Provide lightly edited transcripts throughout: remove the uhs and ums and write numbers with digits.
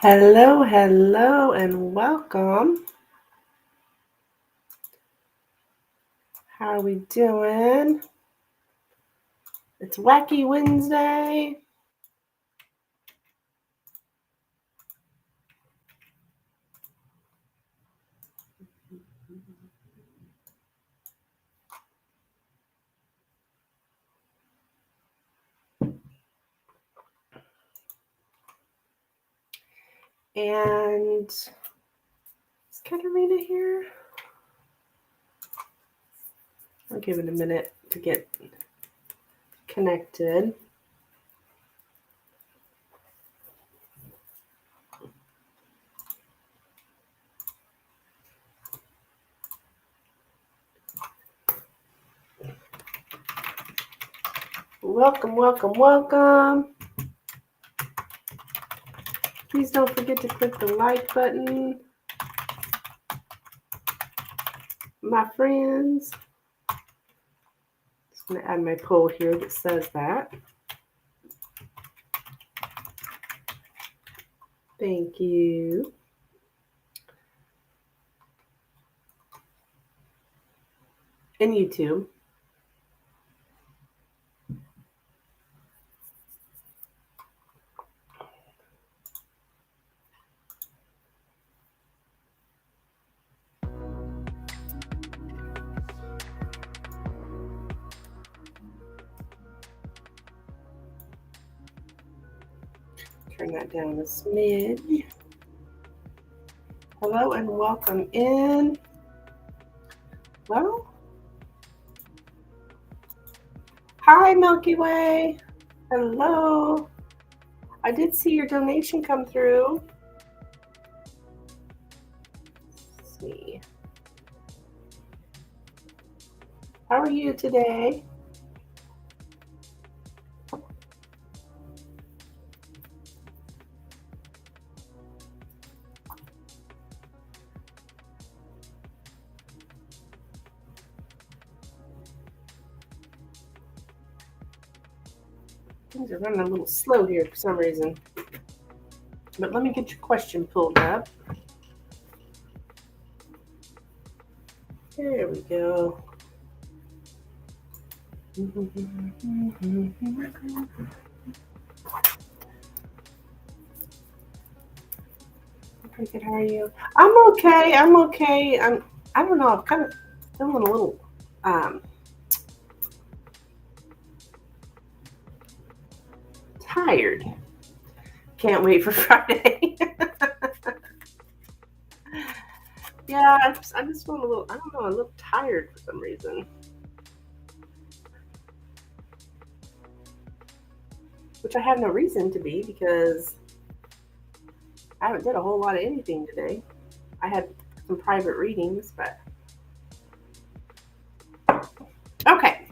Hello, hello, and welcome. How are we doing? It's Wacky Wednesday. And is Katarina here? I'll give it a minute to get connected. Welcome, welcome, welcome. Please don't forget to click the like button, my friends. Just going to add my poll here that says that. Thank you. And YouTube. Turn that down a smidge. Hello and welcome in. Well, hi Milky Way. Hello. I did see your donation come through. Let's see. How are you today? Things are running a little slow here for some reason. But let me get your question pulled up. There we go. Pretty good. How are you? I'm okay. I don't know. I'm kind of feeling a little tired. Can't wait for Friday. Yeah, I just feel a little, I don't know, a little tired for some reason. Which I have no reason to be because I haven't did a whole lot of anything today. I had some private readings, but okay.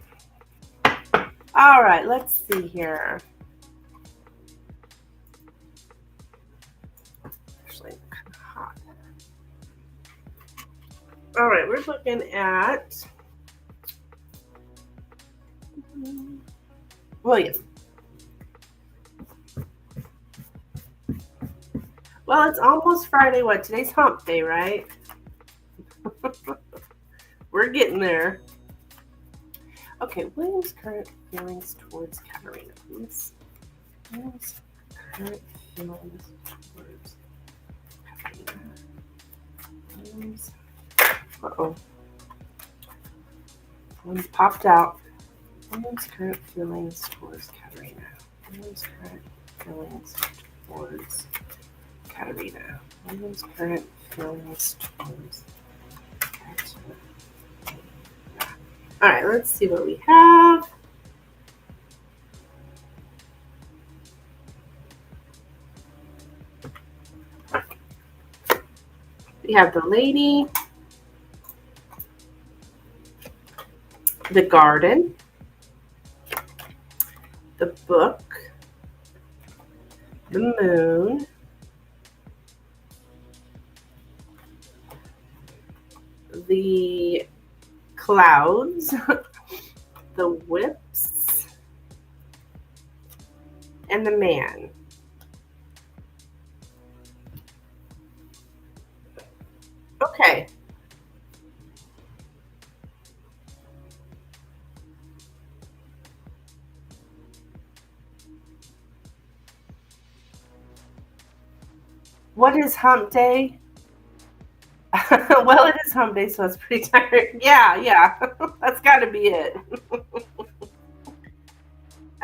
All right, let's see here. Actually, kind of hot. All right, we're looking at William. Well, it's almost Friday. What? Today's hump day, right? We're getting there. Okay, William's current feelings towards Katarina. William's current feelings towards Katarina. William's. Uh-oh. One popped out. William's current feelings towards Katarina. William's current feelings towards Katarina. William's current feelings towards Katarina. All right, let's see what we have. We have the lady, the garden, the book, the moon, the clouds, the whips, and the man. Okay. What is hump day? Well, it is hump day, so it's pretty tired. Yeah, yeah. That's got to be it.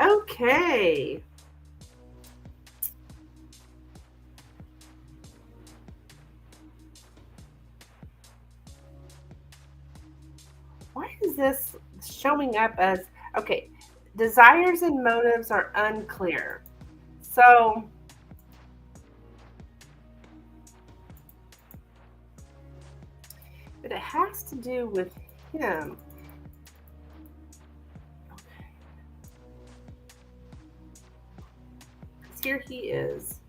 Okay. Why is this showing up as okay? Desires and motives are unclear. So, but it has to do with him. Because here he is.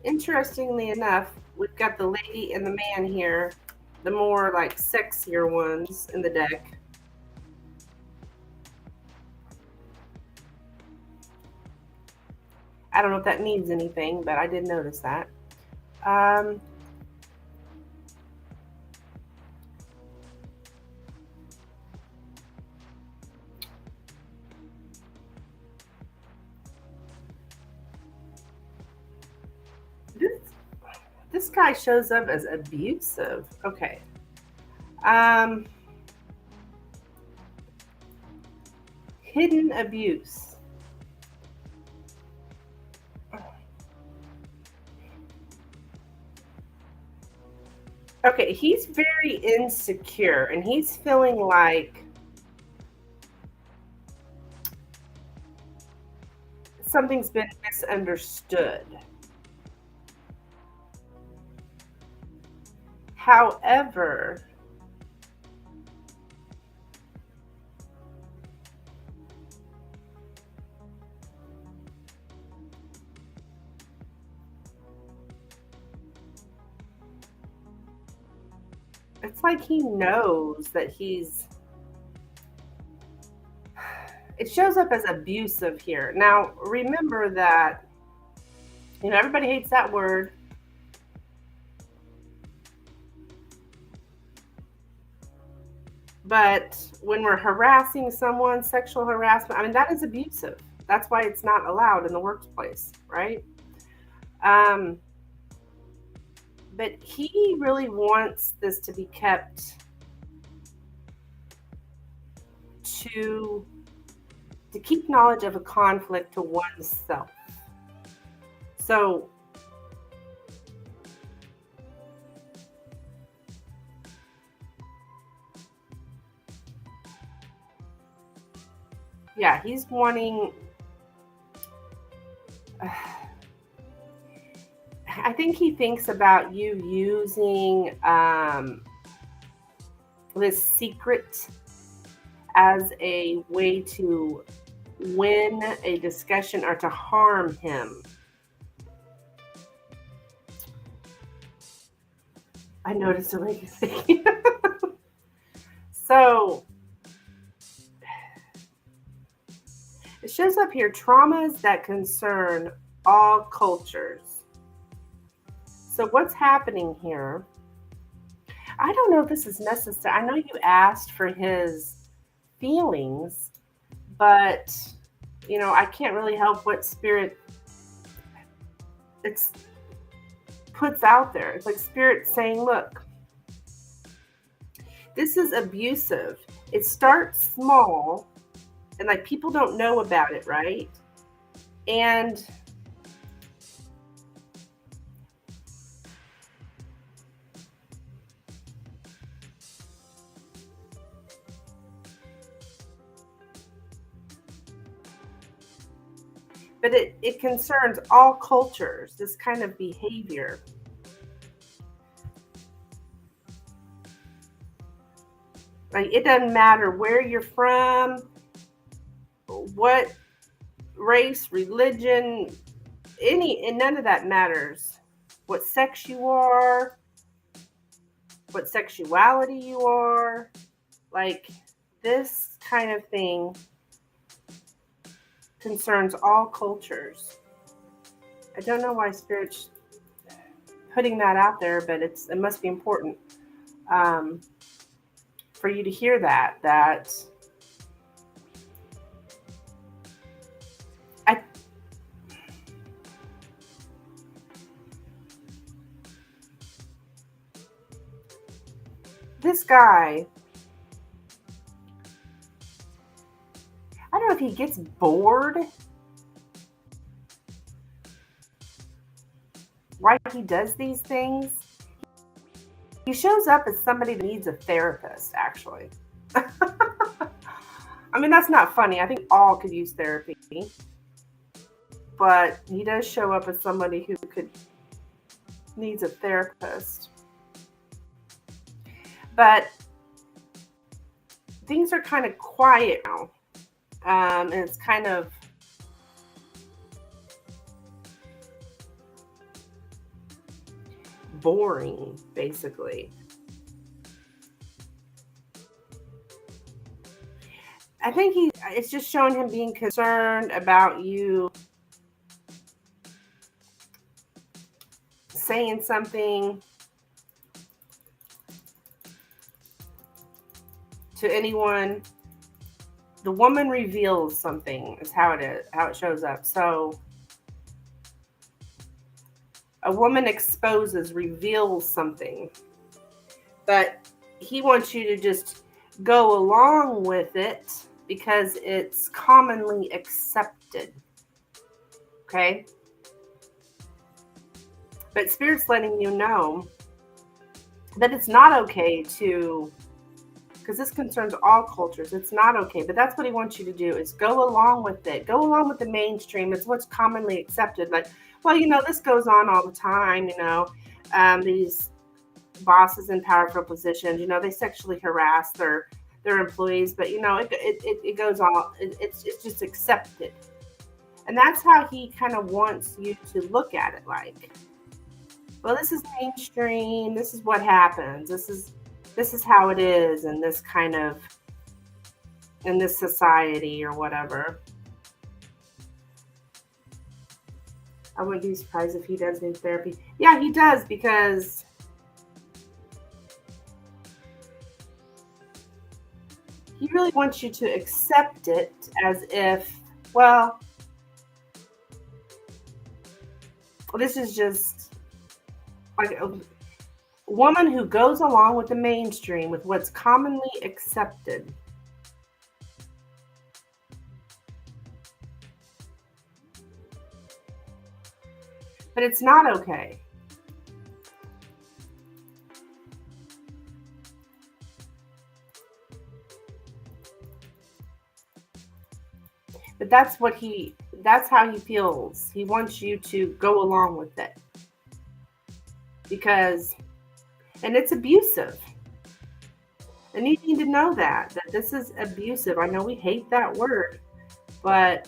Interestingly enough, we've got the lady and the man here, the more like sexier ones in the deck. I don't know if that means anything, but I did notice that. Um, this this guy shows up as abusive. Okay. Um, hidden abuse. Okay, he's very insecure and he's feeling like something's been misunderstood. However, it's like he knows that he's. It shows up as abusive here. Now, remember that, everybody hates that word. But when we're harassing someone, sexual harassment, I mean, that is abusive. That's why it's not allowed in the workplace, right? Um, but he really wants this to be kept to keep knowledge of a conflict to oneself. So yeah, he's wanting. I think he thinks about you using this secret as a way to win a discussion or to harm him. I noticed a legacy. So it shows up here traumas that concern all cultures. So what's happening here? I don't know if this is necessary. I know you asked for his feelings, but I can't really help what spirit it's puts out there. It's like spirit saying, look, this is abusive. It starts small and like people don't know about it, right? And but it concerns all cultures, this kind of behavior. Like it doesn't matter where you're from, what race, religion, and none of that matters. What sex you are, what sexuality you are, like this kind of thing concerns all cultures. I don't know why spirits. putting that out there, but it must be important for you to hear that this guy, I don't know if he gets bored, why he does these things. He shows up as somebody that needs a therapist, actually. I mean, that's not funny. I think all could use therapy. But he does show up as somebody who needs a therapist. But things are kind of quiet now. And it's kind of boring, basically. I think it's just showing him being concerned about you saying something to anyone. The woman reveals something is how it shows up. So a woman exposes, reveals something, but he wants you to just go along with it because it's commonly accepted. Okay? But Spirit's letting you know that it's not okay to, because this concerns all cultures, it's not okay. But that's what he wants you to do, is go along with it. Go along with the mainstream. It's what's commonly accepted. Like, well, this goes on all the time, these bosses in powerful positions, they sexually harass their employees, but it goes on. It's just accepted. And that's how he kind of wants you to look at it, like, well, this is mainstream, this is what happens, this is how it is in this kind of, in this society or whatever. I wouldn't be surprised if he does need therapy. Yeah, he does, because he really wants you to accept it as if, well, this is just like a woman who goes along with the mainstream, with what's commonly accepted. But it's not okay. But that's how he feels. He wants you to go along with it. Because, and it's abusive. And you need to know that this is abusive. I know we hate that word, but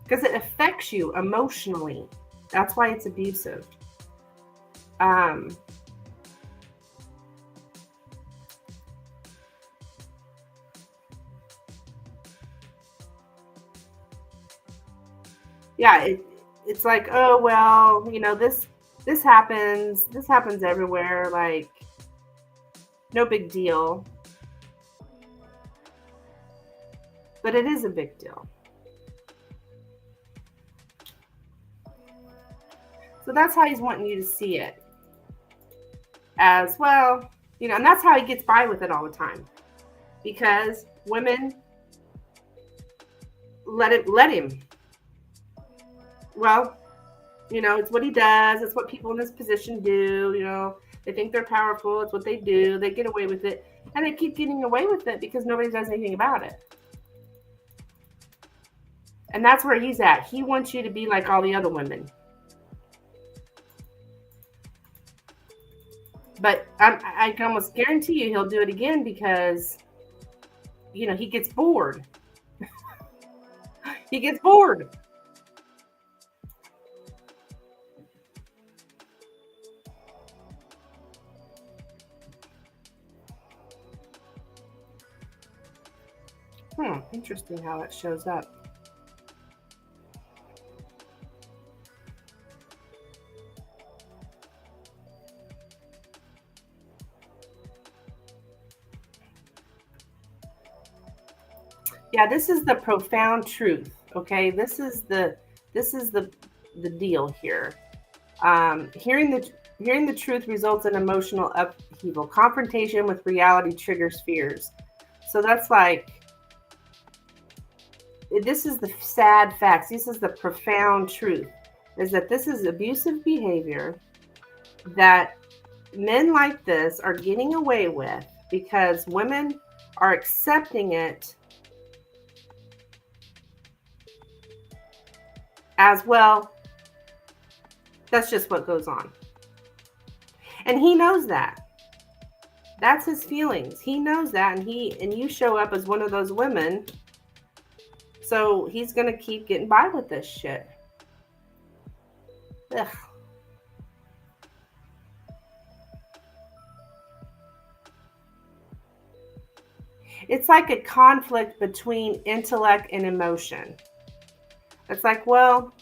because it affects you emotionally. That's why it's abusive. Yeah, it's like, oh, well, this happens everywhere, like, no big deal. But it is a big deal. So that's how he's wanting you to see it. As well, and that's how he gets by with it all the time. Because women let him. Well, it's what he does. It's what people in this position do. They think they're powerful. It's what they do. They get away with it. And they keep getting away with it because nobody does anything about it. And that's where he's at. He wants you to be like all the other women. But I can almost guarantee you he'll do it again because, he gets bored. He gets bored. Interesting how it shows up. Yeah, this is the profound truth. Okay, this is the deal here. Hearing the truth results in emotional upheaval. Confrontation with reality triggers fears. So that's like, this is the sad facts. This is the profound truth. Is that this is abusive behavior that men like this are getting away with because women are accepting it as well. That's just what goes on. And he knows that. That's his feelings. He knows that, and you show up as one of those women. So he's going to keep getting by with this shit. Ugh. It's like a conflict between intellect and emotion. It's like, well,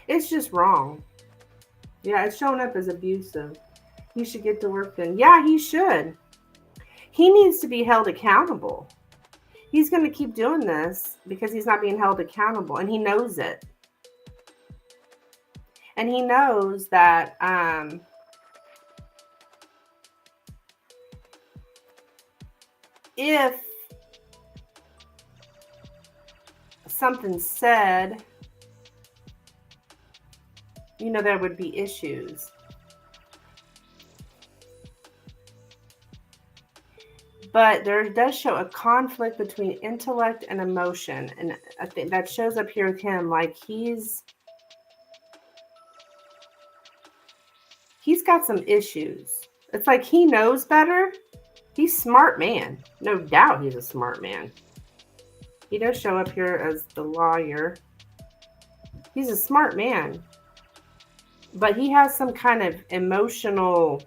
it's just wrong. Yeah, it's showing up as abusive. He should get to work then. Yeah, he should. He needs to be held accountable. He's going to keep doing this because he's not being held accountable, and he knows it. And he knows that if something's said, there would be issues. But there does show a conflict between intellect and emotion. And I think that shows up here with him. Like he's got some issues. It's like he knows better. He's a smart man. No doubt he's a smart man. He does show up here as the lawyer. He's a smart man. But he has some kind of emotional,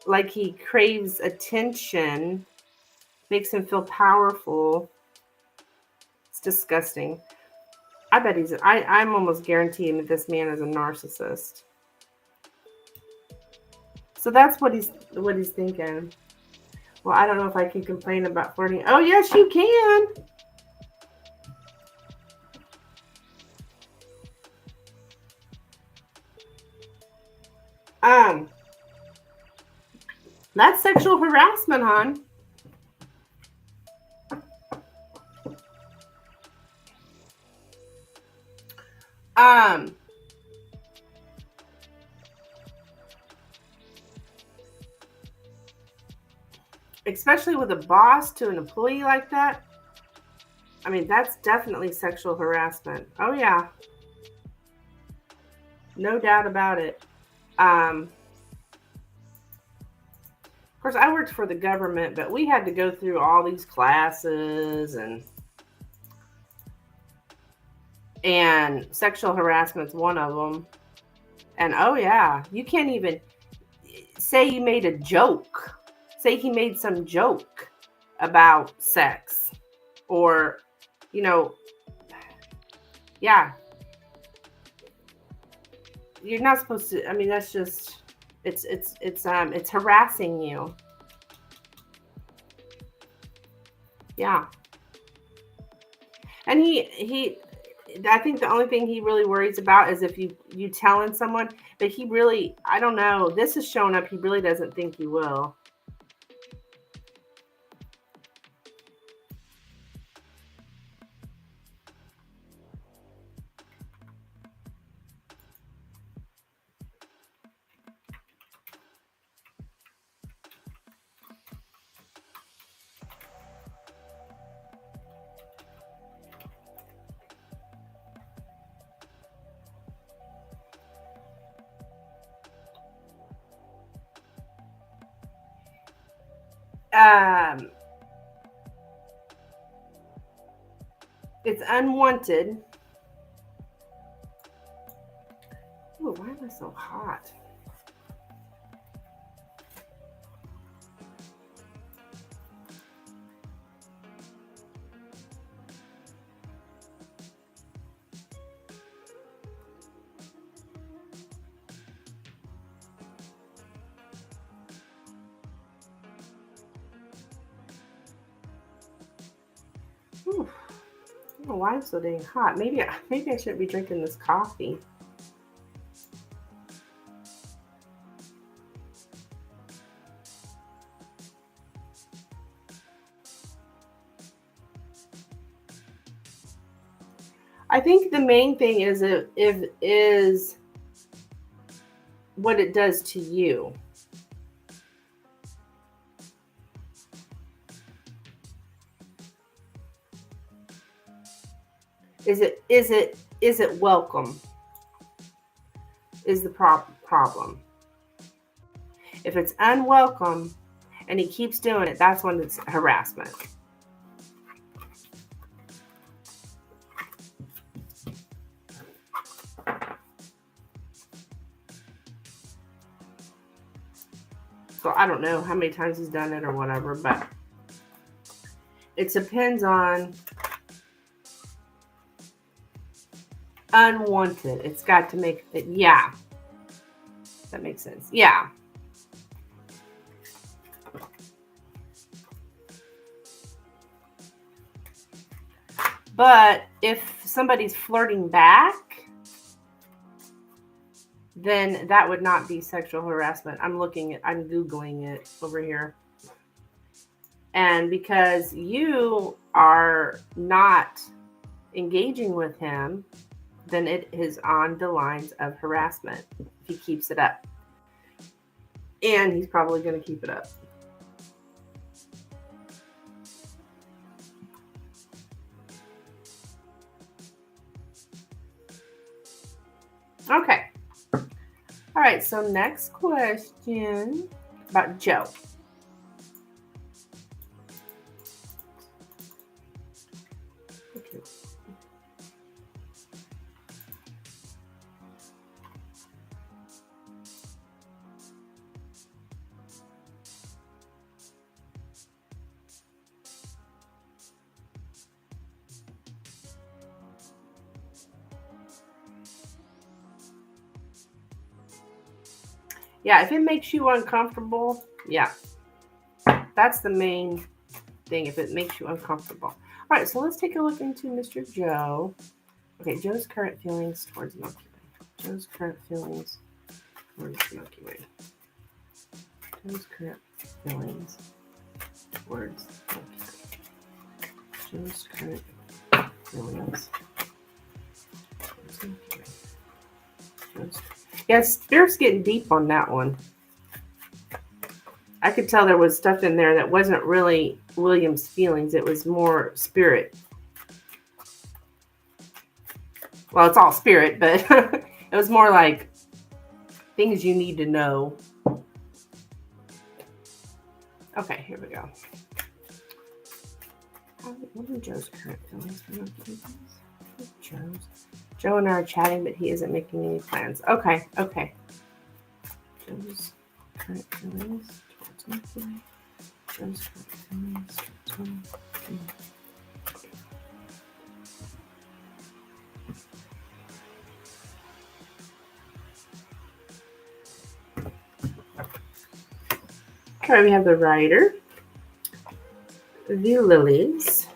like he craves attention, makes him feel powerful. It's disgusting. I bet I'm almost guaranteeing that this man is a narcissist. So that's what he's thinking. Well, I don't know if I can complain about flirting. Oh, yes, you can. That's sexual harassment, hon. Especially with a boss to an employee like that. I mean, that's definitely sexual harassment. Oh, yeah. No doubt about it. Of course, I worked for the government, but we had to go through all these classes, and sexual harassment's one of them. And oh, yeah, you can't even say you made a joke. Say he made some joke about sex, or, yeah, you're not supposed to. I mean, that's just, it's harassing you. Yeah. And I think the only thing he really worries about is if you telling someone, but he really, I don't know, this is showing up, he really doesn't think you will. It's unwanted. Ooh, why am I so hot? Whew. I don't know why I'm so dang hot. Maybe I shouldn't be drinking this coffee. I think the main thing is what it does to you. Is it welcome? Is the problem. If it's unwelcome and he keeps doing it, that's when it's harassment. So I don't know how many times he's done it or whatever, but it depends on unwanted. It's got to make it, yeah. That makes sense. Yeah. But if somebody's flirting back, then that would not be sexual harassment. I'm Googling it over here. And because you are not engaging with him, then it is on the lines of harassment if he keeps it up. And he's probably going to keep it up. Okay. All right, so next question about Joe. Okay. Yeah, if it makes you uncomfortable, yeah, that's the main thing, if it makes you uncomfortable. All right, so let's take a look into Mr. Joe. Okay, Joe's current feelings towards Milky Way. Joe's current feelings towards Milky Way. Joe's current feelings towards Milky Way. Joe's current feelings towards Milky Way. Yeah, Spirit's getting deep on that one. I could tell there was stuff in there that wasn't really William's feelings. It was more Spirit. Well, it's all Spirit, but it was more like things you need to know. Okay, here we go. What are Joe's current feelings? Joe and I are chatting, but he isn't making any plans. Okay. Joe's current feelings towards Milky. Joe's current feelings towards Milky. Okay, we have the rider, the lilies,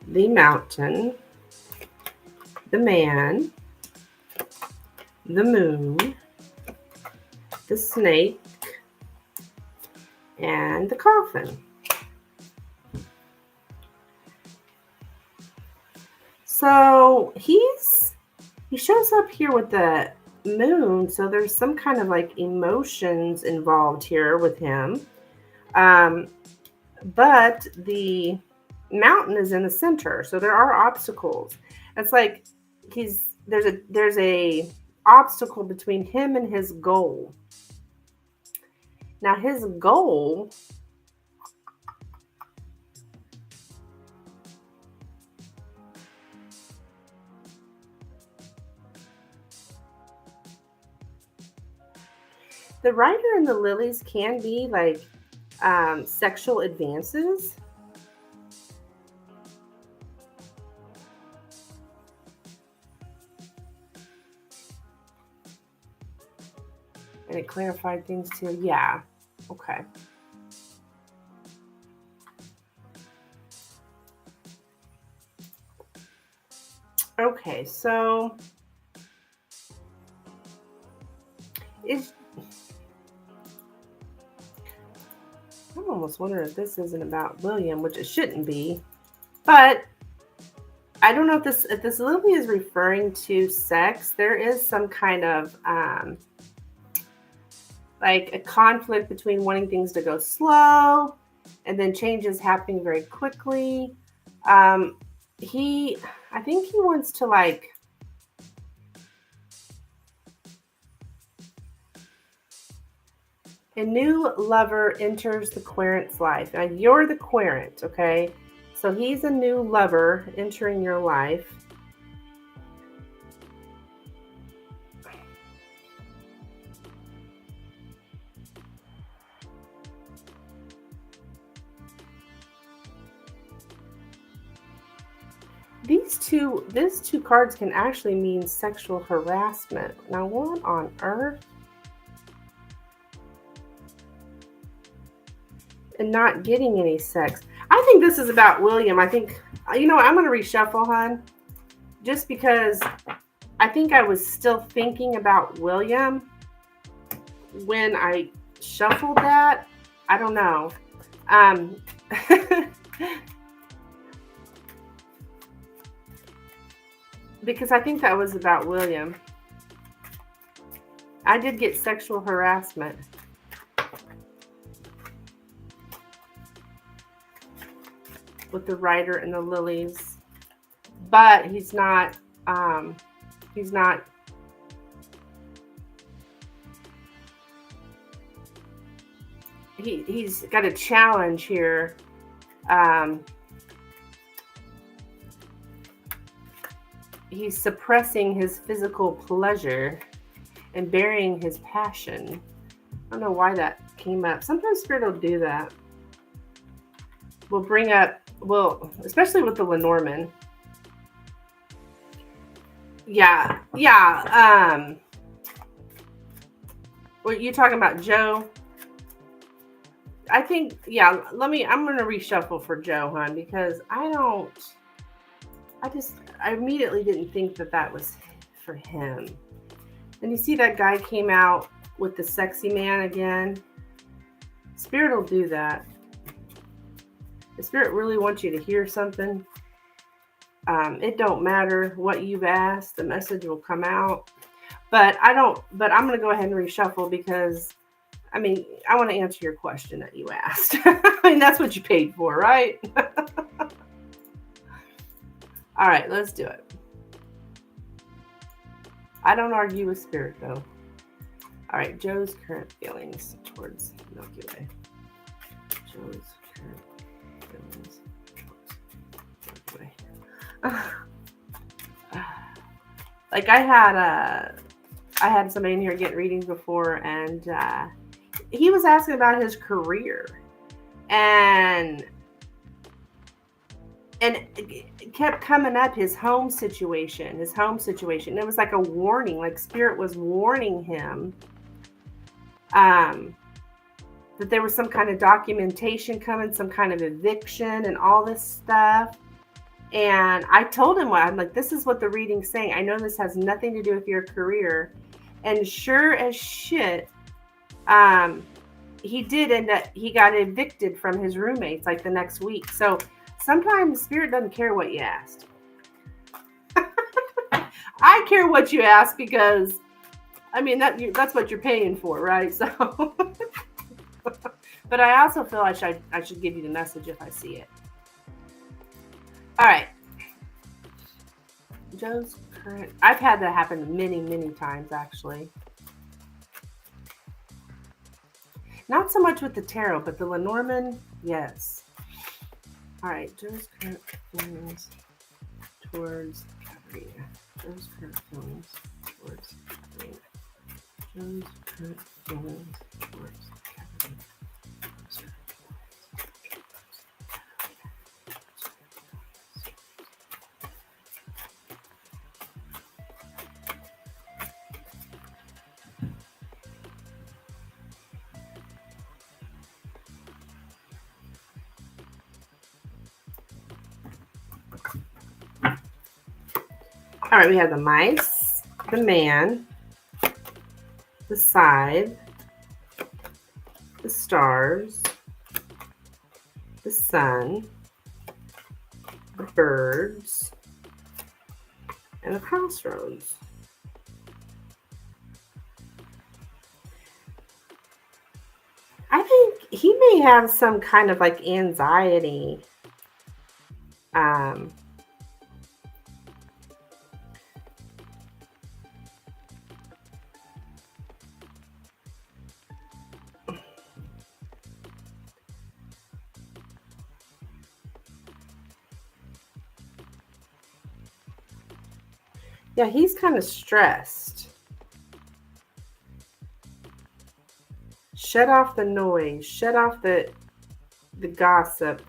the mountain, the man, the moon, the snake, and the coffin. So he shows up here with the moon, so there's some kind of like emotions involved here with him. But the mountain is in the center, so there are obstacles. It's like there's a obstacle between him and his goal. Now his goal the rider and the lilies can be like sexual advances. And it clarified things too. Yeah. Okay. Okay, so I'm almost wondering if this isn't about William, which it shouldn't be. But I don't know if this Lily is referring to sex. There is some kind of like a conflict between wanting things to go slow and then changes happening very quickly. Um, I think he wants to like. A new lover enters the querent's life. Now you're the querent, okay? So he's a new lover entering your life. These two cards can actually mean sexual harassment. Now what on earth? And not getting any sex. I think this is about William. I think, you know what, I'm going to reshuffle, hon. Just because I think I was still thinking about William when I shuffled that. I don't know. Because I think that was about William. I did get sexual harassment. With the writer and the lilies. But he's not he's got a challenge here. He's suppressing his physical pleasure and burying his passion. I don't know why that came up. Sometimes Spirit will do that. We'll bring up, especially with the Lenormand. Yeah. Were you talking about Joe? I think, yeah, I'm going to reshuffle for Joe, hon, because I immediately didn't think that was for him. And you see that guy came out with the sexy man again. Spirit will do that. The Spirit really wants you to hear something. It don't matter what you've asked, the message will come out. But I'm going to go ahead and reshuffle because, I want to answer your question that you asked. That's what you paid for, right? All right, let's do it. I don't argue with Spirit, though. All right, Joe's current feelings towards Milky Way. Joe's current feelings towards Milky Way. Like I had somebody in here get readings before, and he was asking about his career, and it kept coming up, his home situation. It was like a warning, like Spirit was warning him that there was some kind of documentation coming, some kind of eviction and all this stuff. And I told him, I'm like, this is what the reading's saying. I know this has nothing to do with your career. And sure as shit, he did end up, he got evicted from his roommates like the next week. So sometimes Spirit doesn't care what you asked. I care what you ask because, that's what you're paying for, right? So, but I also feel I should give you the message if I see it. All right. Joe's current. I've had that happen many, many times, actually. Not so much with the tarot, but the Lenormand, yes. All right, Joe's current feelings towards Katerina. Joe's current feelings towards Katerina. Joe's current feelings towards Katerina. All right, we have the mice, the man, the scythe, the stars, the sun, the birds, and the crossroads. I think he may have some kind of like anxiety. Yeah, he's kind of stressed. Shut off the noise. Shut off the gossip.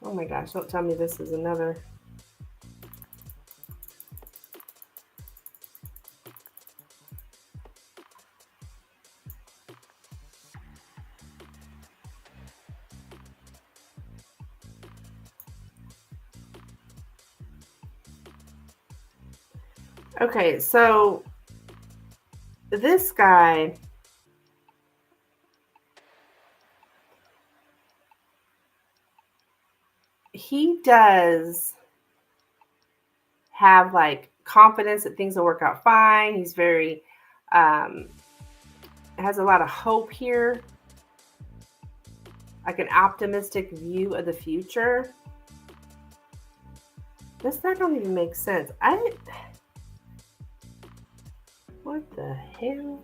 Oh my gosh, don't tell me this is another. Okay, so this guy, he does have like confidence that things will work out fine. He's very, has a lot of hope here, like an optimistic view of the future. That don't even make sense. What the hell?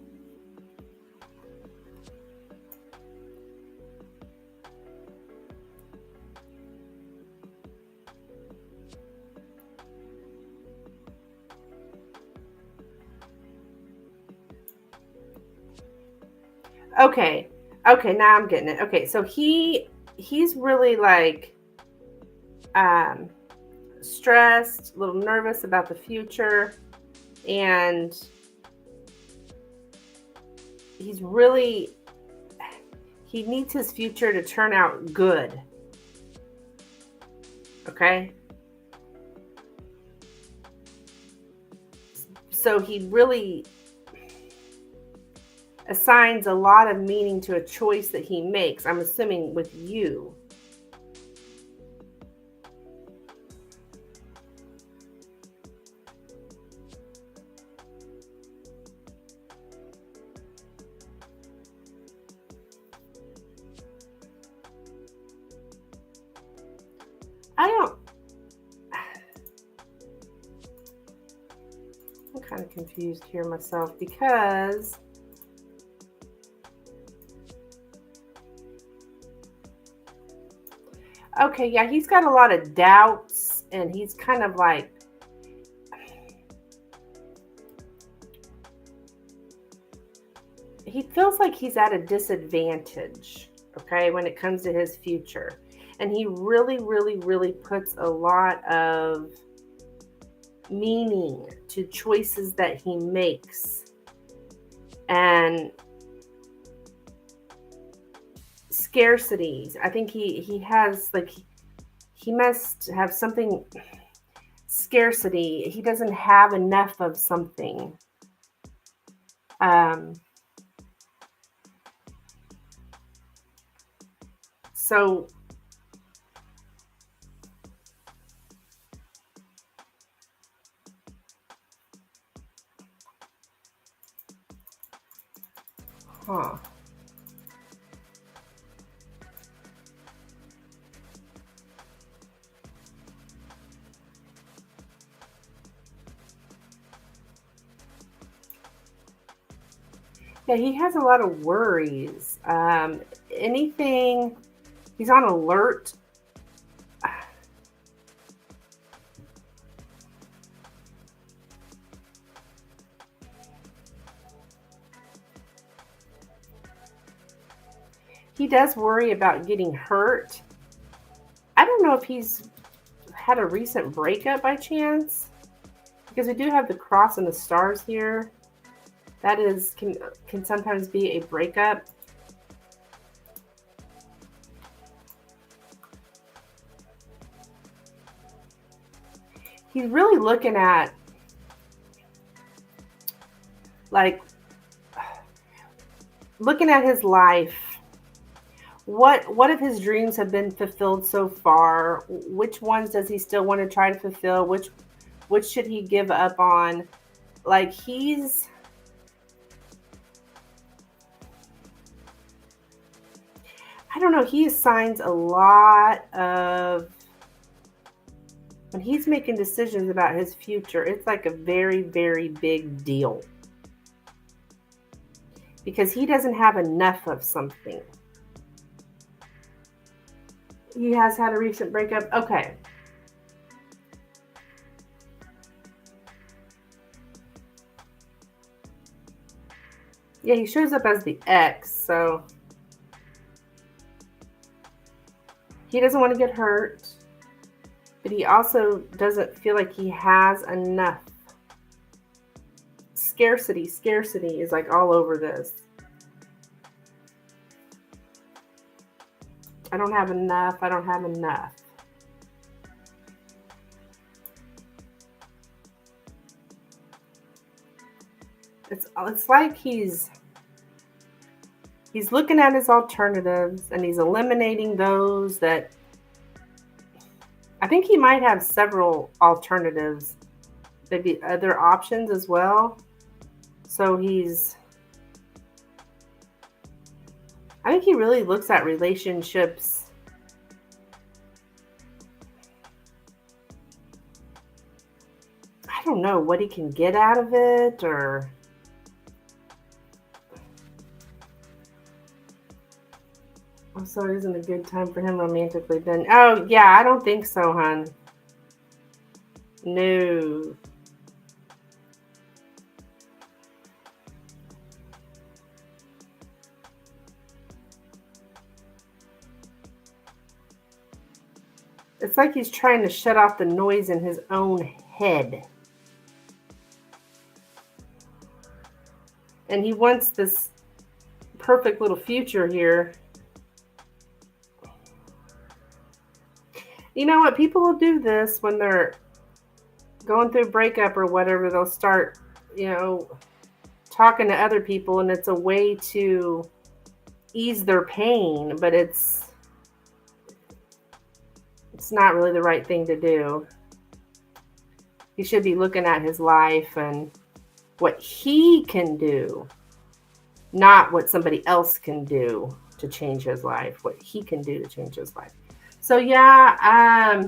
Okay. Okay, now I'm getting it. Okay, so he's really like stressed, a little nervous about the future, and he needs his future to turn out good. Okay? So he really assigns a lot of meaning to a choice that he makes, I'm assuming with you. I'm kind of confused here myself because okay, yeah, he's got a lot of doubts and he's kind of like he feels like he's at a disadvantage, okay, when it comes to his future. And he really, really, really puts a lot of meaning to choices that he makes. And scarcities. I think he has like he must have something scarcity. He doesn't have enough of something. So huh. Yeah, he has a lot of worries. Anything, he's on alert. He does worry about getting hurt. I don't know if he's had a recent breakup by chance, because we do have the cross and the stars here. That is can sometimes be a breakup. he's really looking at, like, looking at his life. What if his dreams have been fulfilled so far? Which ones does he still want to try to fulfill? Which should he give up on? Like, I don't know, he assigns a lot of, when he's making decisions about his future, it's like a very, very big deal. Because he doesn't have enough of something. He has had a recent breakup. Okay. Yeah, he shows up as the ex, so he doesn't want to get hurt, but he also doesn't feel like he has enough. Scarcity is like all over this. I don't have enough. I don't have enough. It's like he's looking at his alternatives and he's eliminating those that, I think he might have several alternatives, maybe other options as well. So I think he really looks at relationships I don't know what he can get out of it, or so it isn't a good time for him romantically then. Oh, yeah, I don't think so, hon. No. It's like he's trying to shut off the noise in his own head. And he wants this perfect little future here. You know what? People will do this when they're going through a breakup or whatever. They'll start, talking to other people, and it's a way to ease their pain, but it's not really the right thing to do. He should be looking at his life and what he can do, not what somebody else can do to change his life, what he can do to change his life. So yeah,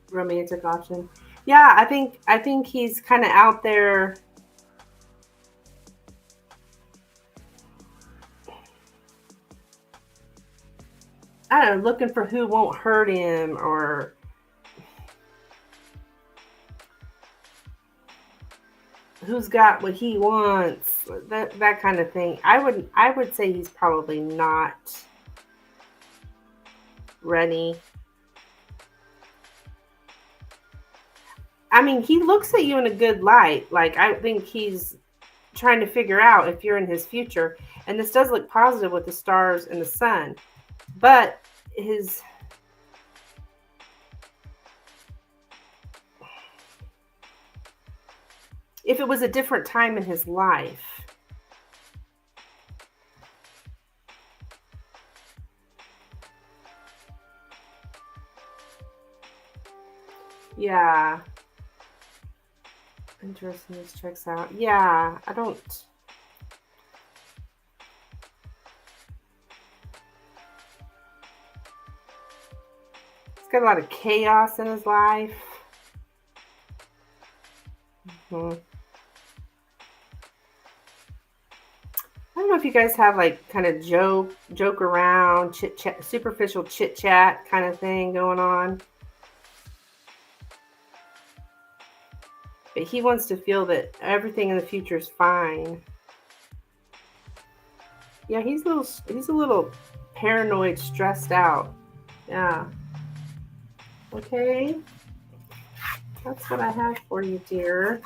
romantic option. Yeah, I think he's kind of out there. I don't know, looking for who won't hurt him, or who's got what he wants, that kind of thing. I would say he's probably not ready. I mean, he looks at you in a good light. Like, I think he's trying to figure out if you're in his future. And this does look positive with the stars and the sun. But if it was a different time in his life, yeah. Interesting, this checks out. Yeah, I don't. He's got a lot of chaos in his life. I don't know if you guys have like kind of joke around, chit chat, superficial chit chat kind of thing going on. But he wants to feel that everything in the future is fine. Yeah, he's a little paranoid, stressed out. Yeah. Okay. That's what I have for you, dear.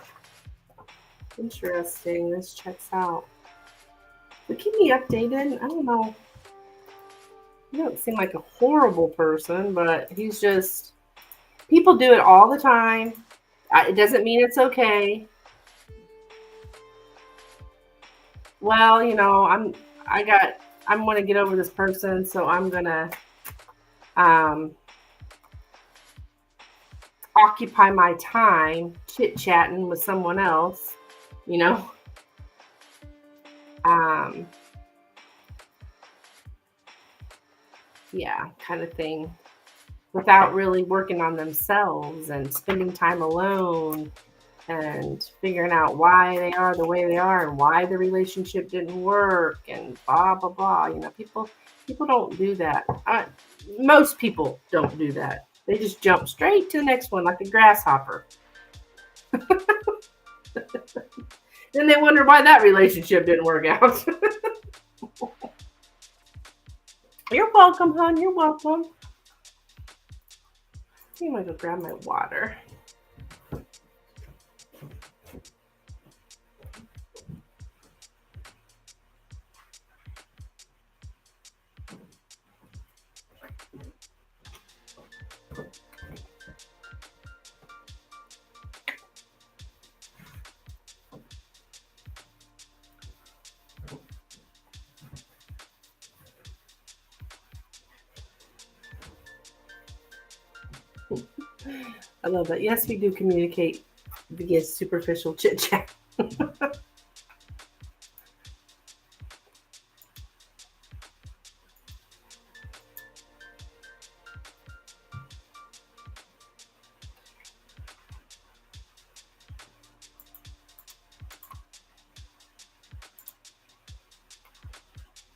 Interesting. This checks out. But keep me updated. I don't know. You don't seem like a horrible person, but he's just People do it all the time. It doesn't mean it's okay. Well, I'm going to get over this person, so I'm going to um, occupy my time chit-chatting with someone else, you know. Um, yeah, kind of thing, without really working on themselves and spending time alone and figuring out why they are the way they are and why the relationship didn't work and blah blah blah. People don't do that. Most people don't do that. They just jump straight to the next one like a grasshopper. Then they wonder why that relationship didn't work out. You're welcome, hon. You're welcome. I'm gonna go grab my water. I love that. Yes, we do communicate via superficial chit chat.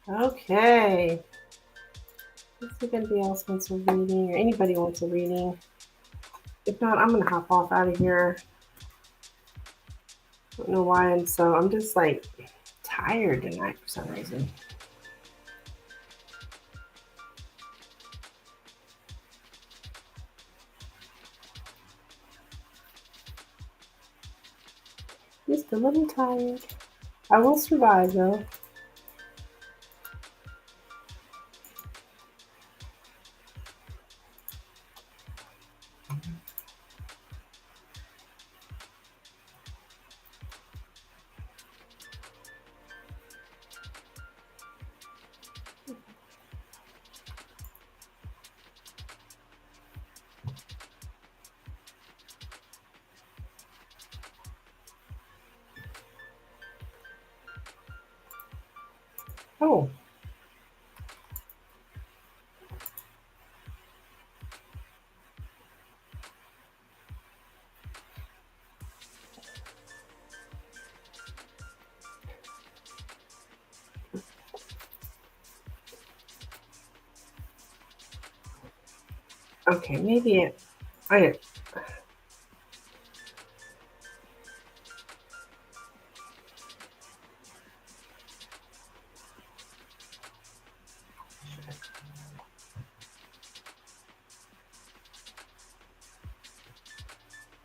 Okay. Let's see if anybody else wants a reading or anybody wants a reading. If not, I'm gonna hop off out of here. I don't know why I'm just like tired tonight for some reason. Just a little tired. I will survive though. Oh. Okay, maybe it. Okay.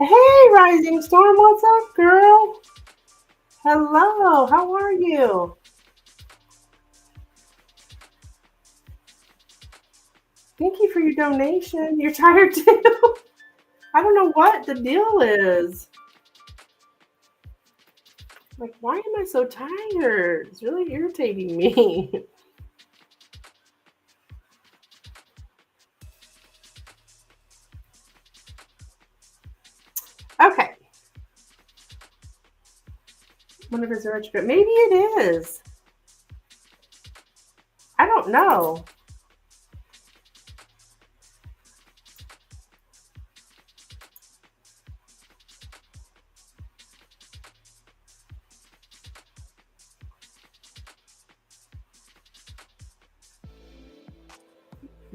Hey, Rising Storm, what's up, girl? Hello, how are you? Thank you for your donation. You're tired too? I don't know what the deal is. Like, why am I so tired? It's really irritating me. Okay. Wonder if it's a retrograde. Maybe it is. I don't know.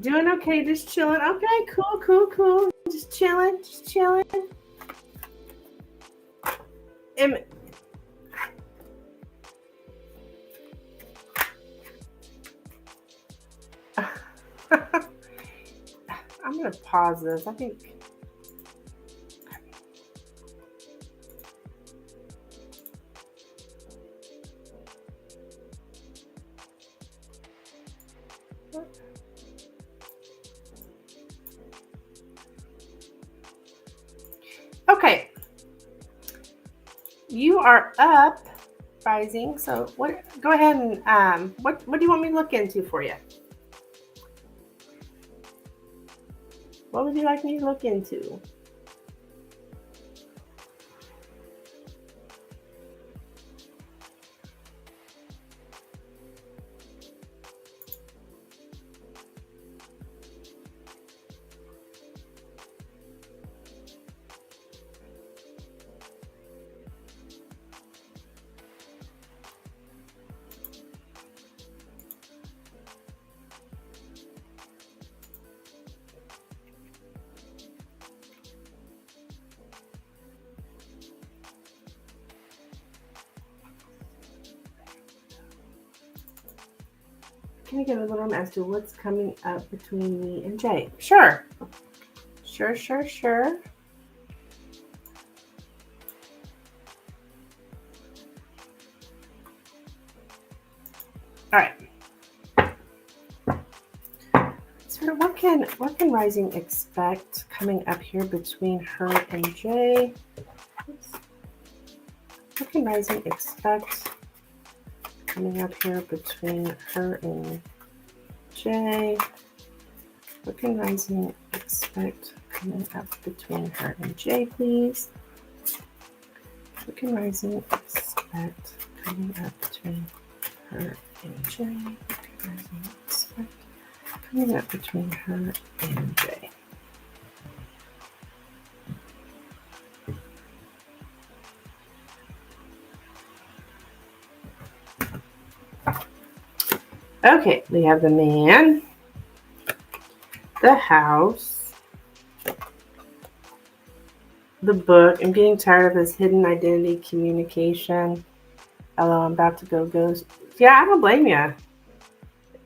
Doing okay, just chilling. Okay, cool. Just chilling. I'm gonna pause this. I think. You are up, rising. So what? Go ahead and what do you want me to look into for you? What would you like me to look into? Can you give a little as to what's coming up between me and Jay? Sure. Sure. All right. So what can Rising expect coming up here between her and Jay? Oops. What can Rising expect coming up here between her and Jay? What can Rising expect coming up between her and Jay, please? What can Rising expect coming up between her and Jay? What can Rising expect coming up between her and Jay? Okay, we have the man, the house, the book. I'm getting tired of this hidden identity communication. Hello, I'm about to go ghost. Yeah, I don't blame you.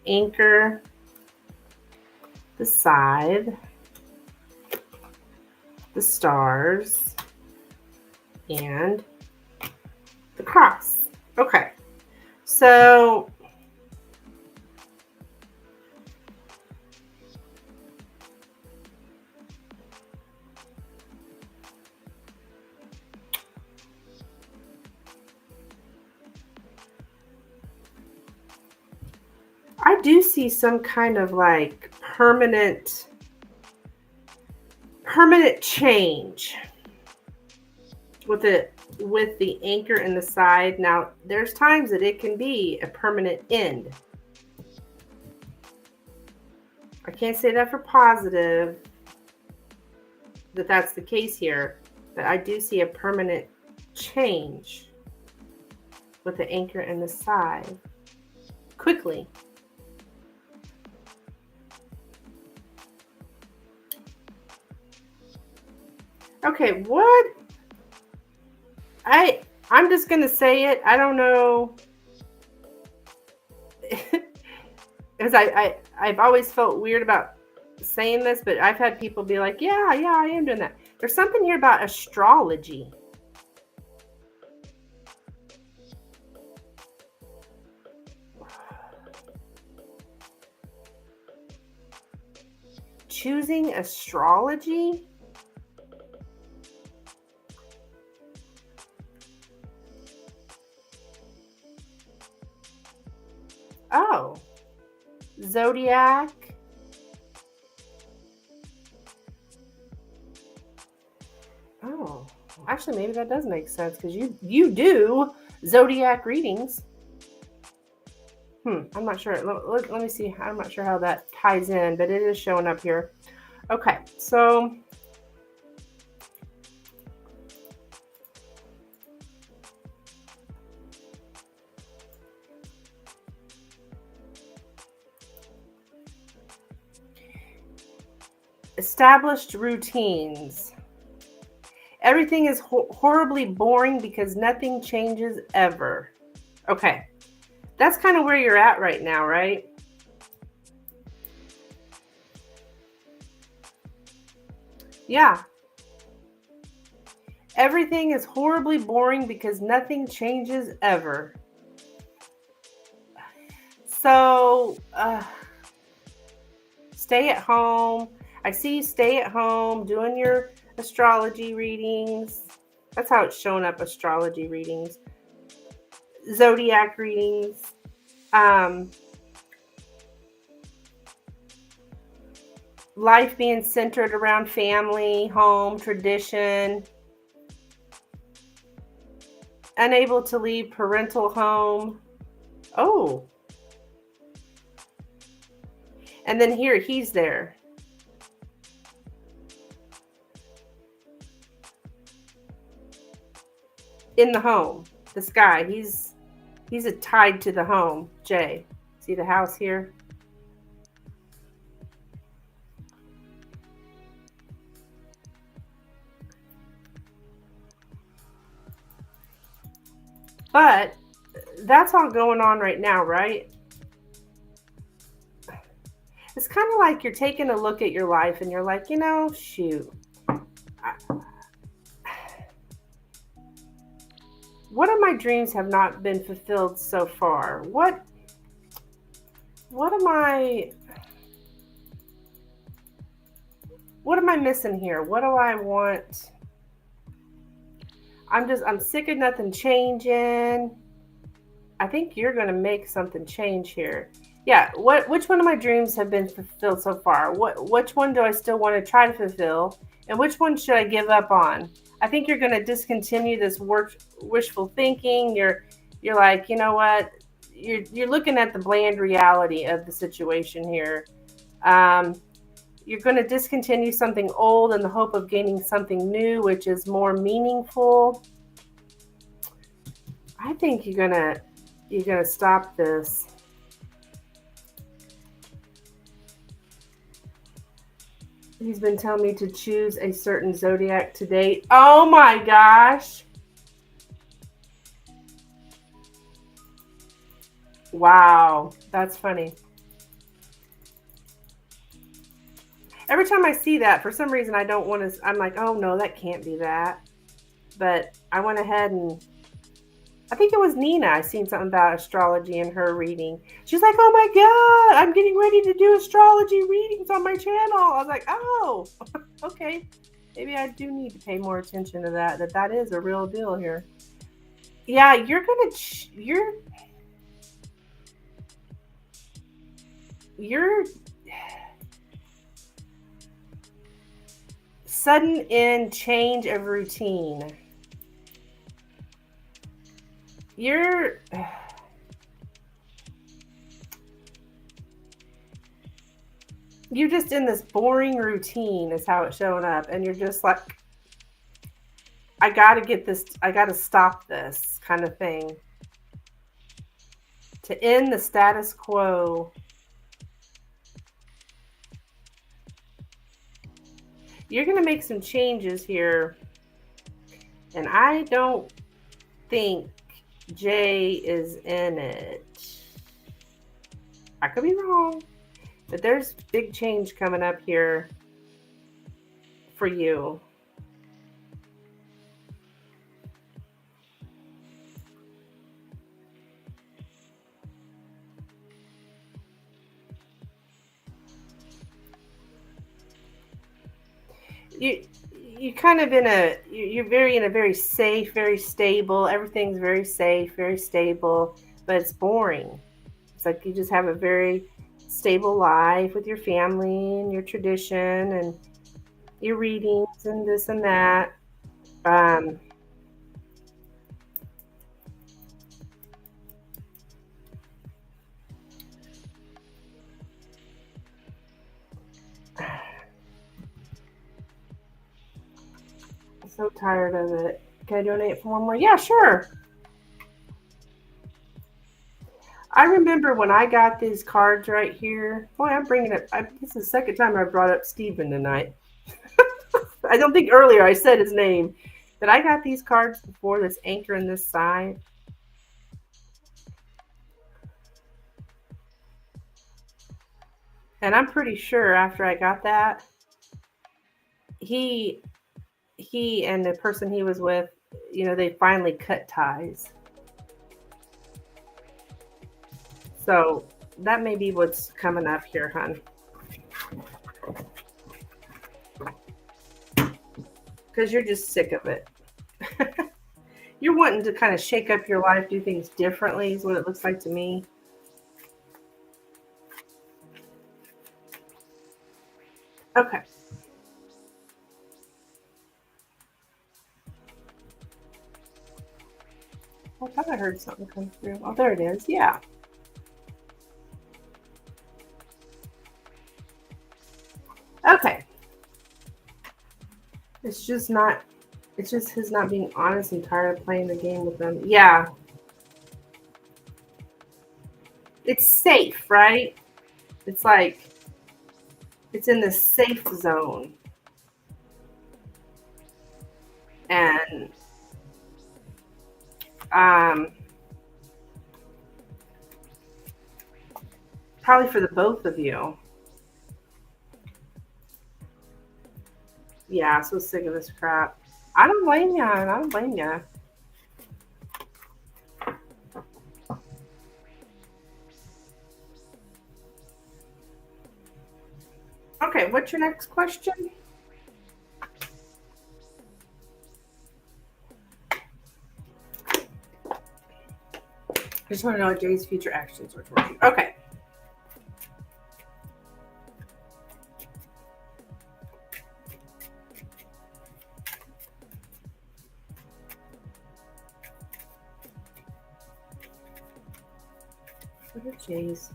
Anchor, the side, the stars, and the cross. Okay, so I do see some kind of like permanent change with the anchor in the side. Now, there's times that it can be a permanent end. I can't say that for positive that that's the case here, but I do see a permanent change with the anchor in the side quickly. Okay, what? I'm just gonna say it. I don't know. Because I've always felt weird about saying this, but I've had people be like, yeah, I am doing that. There's something here about astrology. Choosing astrology? Oh, zodiac. Oh, actually, maybe that does make sense because you do zodiac readings. I'm not sure. Let me see. I'm not sure how that ties in, but it is showing up here. Okay, so established routines. Everything is horribly boring because nothing changes ever. Okay, that's kind of where you're at right now, right? Yeah. Everything is horribly boring because nothing changes ever. So, stay at home. I see you stay at home doing your astrology readings. That's how it's showing up, astrology readings, zodiac readings. Life being centered around family, home, tradition. Unable to leave parental home. Oh. And then here, he's there. In the home. This guy, he's tied to the home. Jay. See the house here? But that's all going on right now, right? It's kind of like you're taking a look at your life and you're like, shoot. What of my dreams have not been fulfilled so far? What am I missing here? What do I want? I'm sick of nothing changing. I think you're going to make something change here. Yeah, which one of my dreams have been fulfilled so far? Which one do I still want to try to fulfill? And which one should I give up on? I think you're going to discontinue this wishful thinking. You're like, you know what? You're looking at the bland reality of the situation here. You're going to discontinue something old in the hope of gaining something new, which is more meaningful. I think you're gonna stop this. He's been telling me to choose a certain zodiac to date. Oh my gosh. Wow, that's funny. Every time I see that, for some reason I don't want to, I'm like, oh no, that can't be that. But I went ahead and, I think it was Nina. I seen something about astrology in her reading. She's like, oh my God, I'm getting ready to do astrology readings on my channel. I was like, oh, okay. Maybe I do need to pay more attention to that is a real deal here. Yeah, you're sudden end change of routine. You're just in this boring routine is how it's showing up. And you're just like, I got to get this. I got to stop this kind of thing. To end the status quo. You're going to make some changes here. And I don't think Jay is in it. I could be wrong, but there's big change coming up here for you. You kind of you're in a very safe, very stable. Everything's very safe, very stable, but it's boring. It's like you just have a very stable life with your family and your tradition and your readings and this and that. I'm so tired of it. Can I donate for one more? Yeah, sure. I remember when I got these cards right here. Boy, I'm bringing it. This is the second time I brought up Stephen tonight. I don't think earlier I said his name. But I got these cards before, this anchor in this side. And I'm pretty sure after I got that, he and the person he was with, they finally cut ties. So that may be what's coming up here, hon. Because you're just sick of it. You're wanting to kind of shake up your life, do things differently, is what it looks like to me. Okay. I thought I heard something come through. Oh, there it is. Yeah. Okay. It's just not, it's just his not being honest and tired of playing the game with them. Yeah. It's safe, right? It's like, it's in the safe zone. And, um, probably for the both of you. Yeah, so sick of this crap. I don't blame you. I don't blame you. Okay, what's your next question? I just want to know what Jay's future actions are towards you. Okay. What are Jay's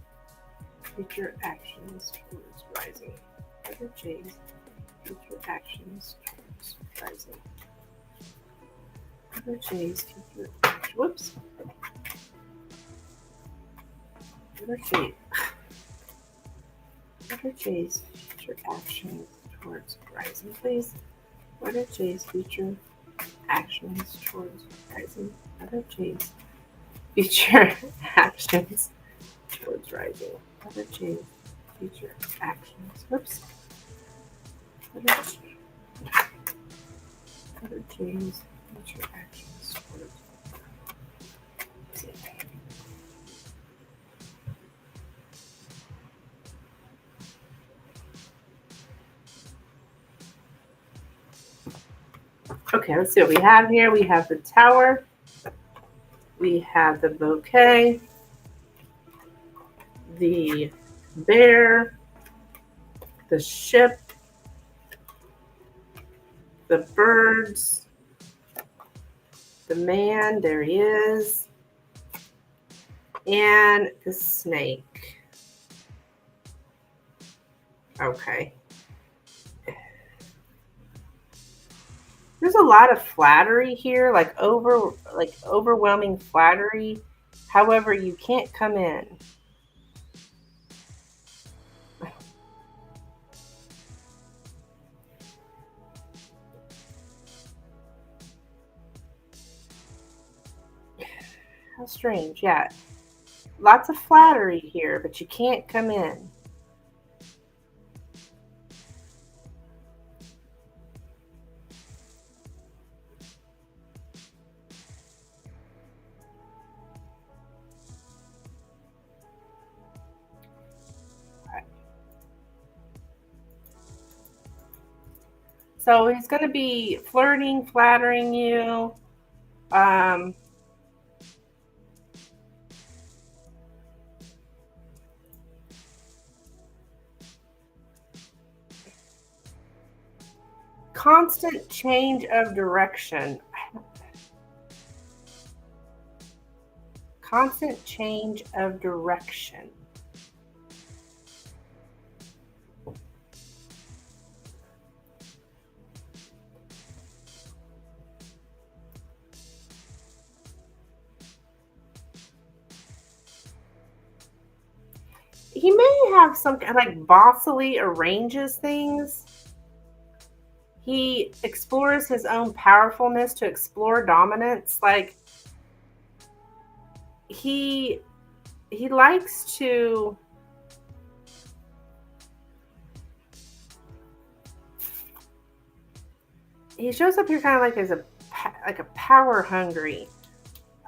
future actions towards rising? What are Jay's future actions towards rising? What are Jay's future actions? Whoops. What are Jay's future actions towards rising, please? What are Jay's future actions towards rising? What are Jay's future actions towards rising? What are Jay's future actions? Whoops. What are Jay's future actions towards rising? Okay, let's see what we have here. We have the tower. We have the bouquet. The bear. The ship. The birds. The man, there he is. And the snake. Okay. There's a lot of flattery here, like overwhelming flattery. However, you can't come in. How strange. Yeah. Lots of flattery here, but you can't come in. So he's going to be flirting, flattering you. Um, constant change of direction. Constant change of direction. He may have some kind of like bossily arranges things. He explores his own powerfulness to explore dominance. Like he likes to he shows up here kind of like as a power hungry,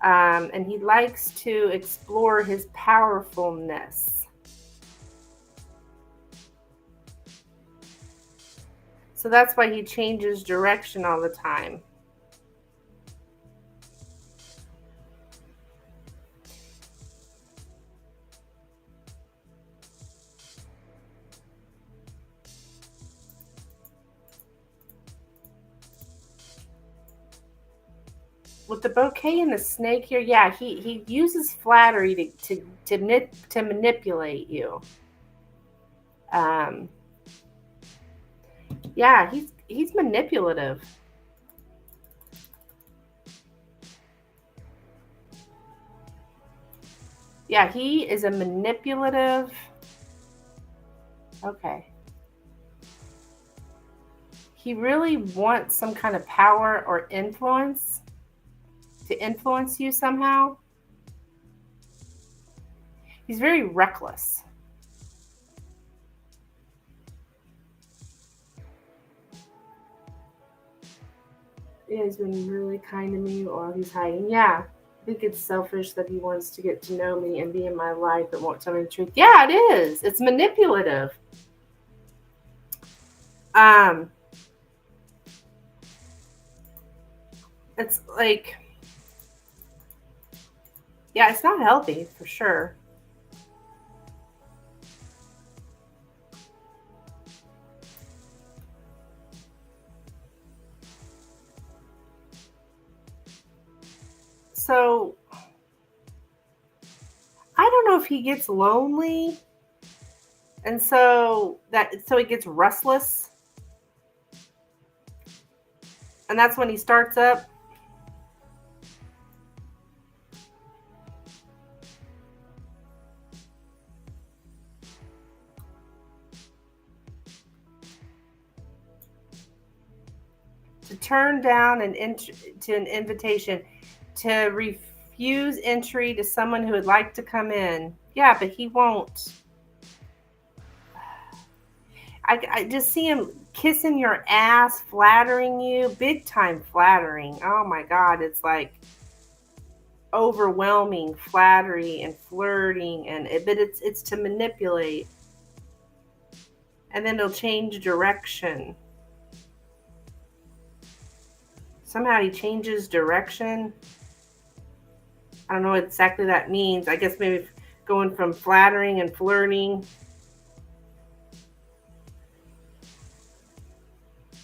and he likes to explore his powerfulness. So that's why he changes direction all the time. with the bouquet and the snake here, yeah, he uses flattery to manipulate you. Um, yeah, he's manipulative. Yeah, he is a manipulative. Okay. He really wants some kind of power or influence to influence you somehow. He's very reckless. Yeah, he's been really kind to me while he's hiding. Yeah, I think it's selfish that he wants to get to know me and be in my life but won't tell me the truth. Yeah, it is. It's manipulative. Um, it's like, yeah, it's not healthy for sure. So I don't know if he gets lonely, and so he gets restless, and that's when he starts up. To turn down to an invitation, to refuse entry to someone who would like to come in. Yeah, but he won't. I just see him kissing your ass, flattering you, big time flattering. Oh my God, it's like overwhelming flattery and flirting, but it's to manipulate, and then he'll change direction. Somehow he changes direction. I don't know what exactly that means. I guess maybe going from flattering and flirting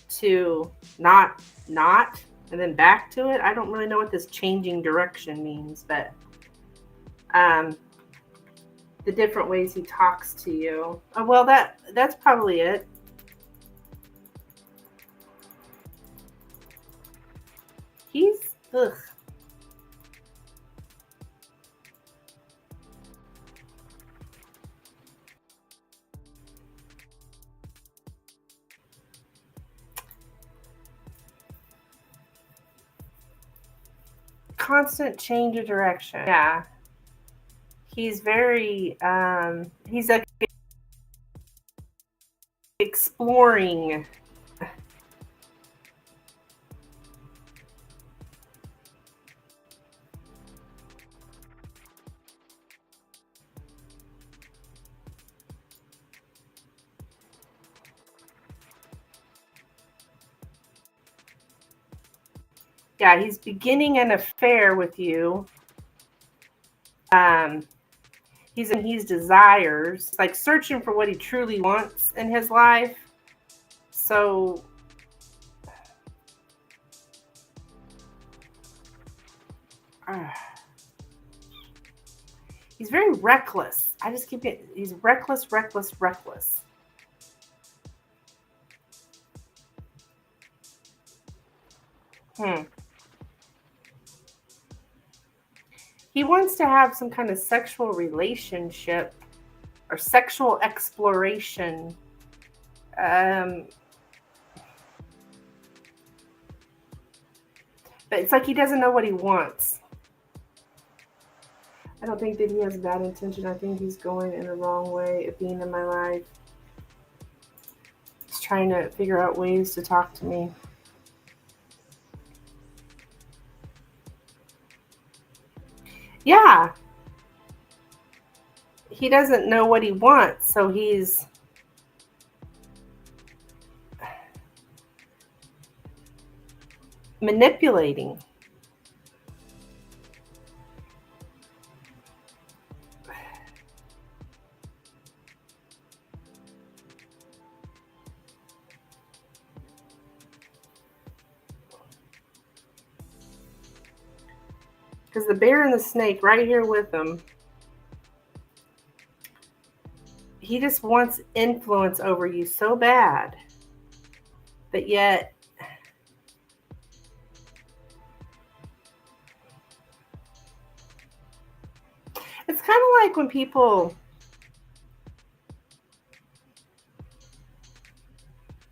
to not, and then back to it. I don't really know what this changing direction means, but the different ways he talks to you. Oh, well, that's probably it. He's ugh. Constant change of direction. Yeah, he's very he's like exploring. Yeah, he's beginning an affair with you. Um, he's desires, like searching for what he truly wants in his life. So he's very reckless. I just keep it. He's reckless, reckless, reckless. Hmm. He wants to have some kind of sexual relationship or sexual exploration. Um, but it's like he doesn't know what he wants. I don't think that he has bad intention. I think he's going in the wrong way of being in my life. He's trying to figure out ways to talk to me. Yeah. He doesn't know what he wants, so he's manipulating. Because the bear and the snake right here with him, he just wants influence over you so bad, but yet it's kind of like when people,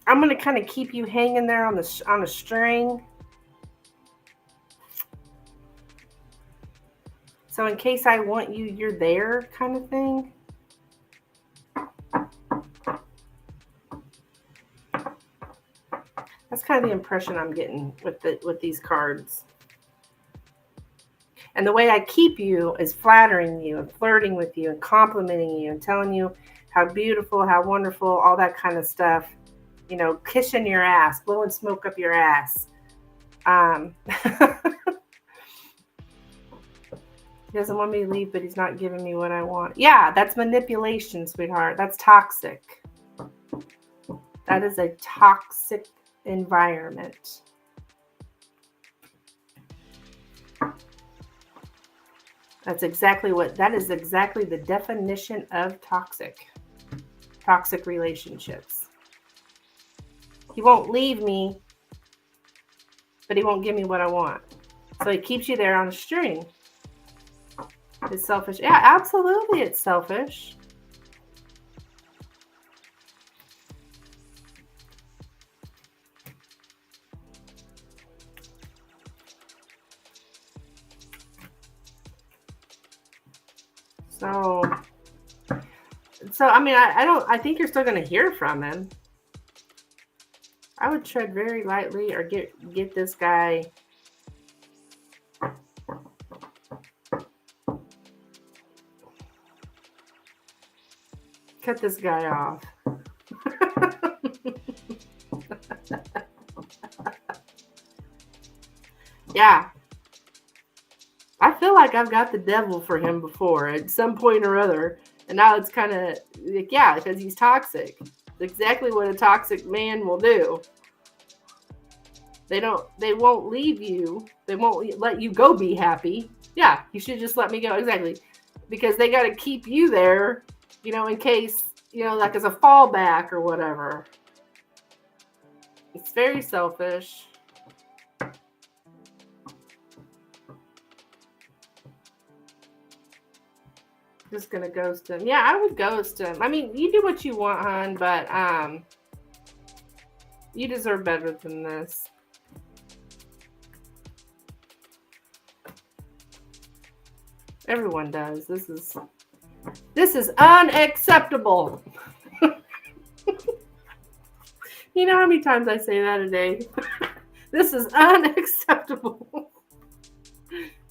I'm going to kind of keep you hanging there on a string. So in case I want you, you're there, kind of thing. That's kind of the impression I'm getting with these cards. And the way I keep you is flattering you and flirting with you and complimenting you and telling you how beautiful, how wonderful, all that kind of stuff. You know, kissing your ass, blowing smoke up your ass. He doesn't want me to leave, but he's not giving me what I want. Yeah, that's manipulation, sweetheart. That's toxic. That is a toxic environment. That is exactly the definition of toxic relationships. He won't leave me, but he won't give me what I want. So he keeps you there on a string. It's selfish. Yeah, absolutely it's selfish. So I mean, I think you're still going to hear from him. I would tread very lightly or get this guy. Cut this guy off. Yeah. I feel like I've got the devil for him before at some point or other. And now it's kind of like, yeah, because he's toxic. It's exactly what a toxic man will do. They won't leave you. They won't let you go be happy. Yeah, you should just let me go. Exactly. Because they got to keep you there, you know, in case, you know, like as a fallback or whatever. It's very selfish. Just gonna ghost him. Yeah, I would ghost him. I mean, you do what you want, hon, but you deserve better than this. Everyone does. This is unacceptable. You know how many times I say that a day? This is unacceptable.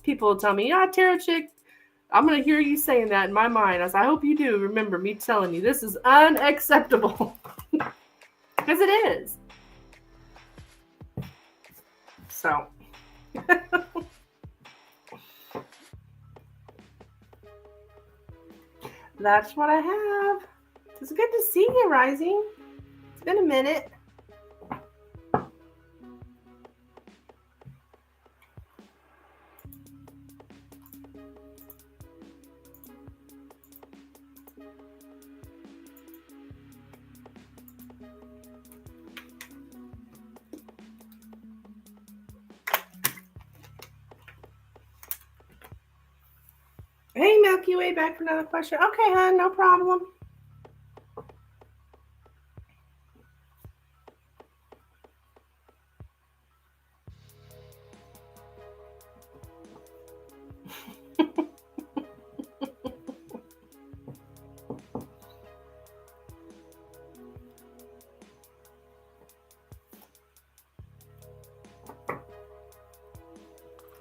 People will tell me, yeah, Tarot Chick, I'm going to hear you saying that in my mind. I hope you do remember me telling you this is unacceptable. Because it is. So. That's what I have. It's good to see you, Rising. It's been a minute. Hey, Milky Way, back for another question. Okay, hon, no problem.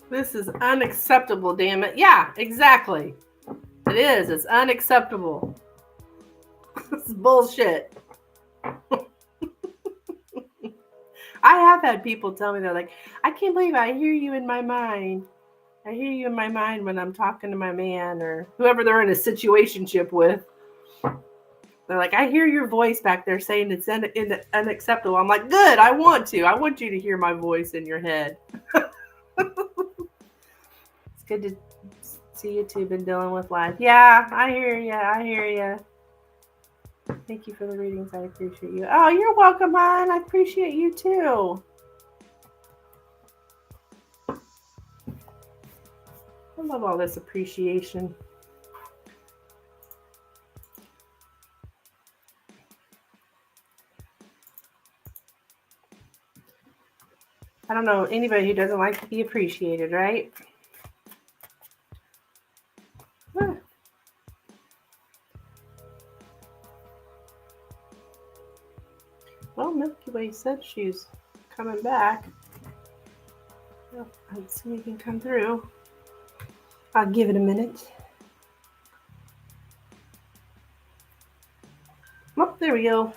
This is unacceptable, damn it. Yeah, exactly. It is. It's unacceptable. This is bullshit. I have had people tell me, they're like, I can't believe I hear you in my mind. I hear you in my mind when I'm talking to my man or whoever they're in a situationship with. They're like, I hear your voice back there saying it's unacceptable. I'm like, good, I want you to hear my voice in your head. It's good to see you too. Been dealing with life. Yeah, I hear you. I hear you. Thank you for the readings. I appreciate you. Oh, you're welcome, hon. I appreciate you too. I love all this appreciation. I don't know anybody who doesn't like to be appreciated, right? Well, Milky Way said she's coming back. Well, let's see if we can come through. I'll give it a minute. Oh, there we go.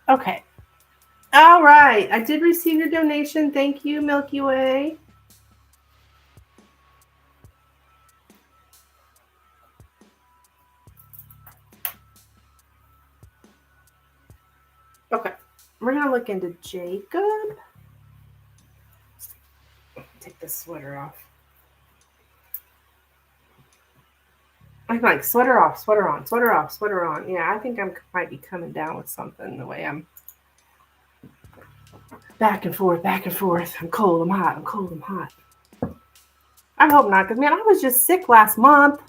Okay. All right. I did receive your donation. Thank you, Milky Way. Okay. We're going to look into Jacob. Take this sweater off. I'm like, sweater off, sweater on, sweater off, sweater on. Yeah, I think I might be coming down with something the way I'm back and forth, back and forth. I'm cold, I'm hot, I'm cold, I'm hot. I hope not, because, man, I was just sick last month.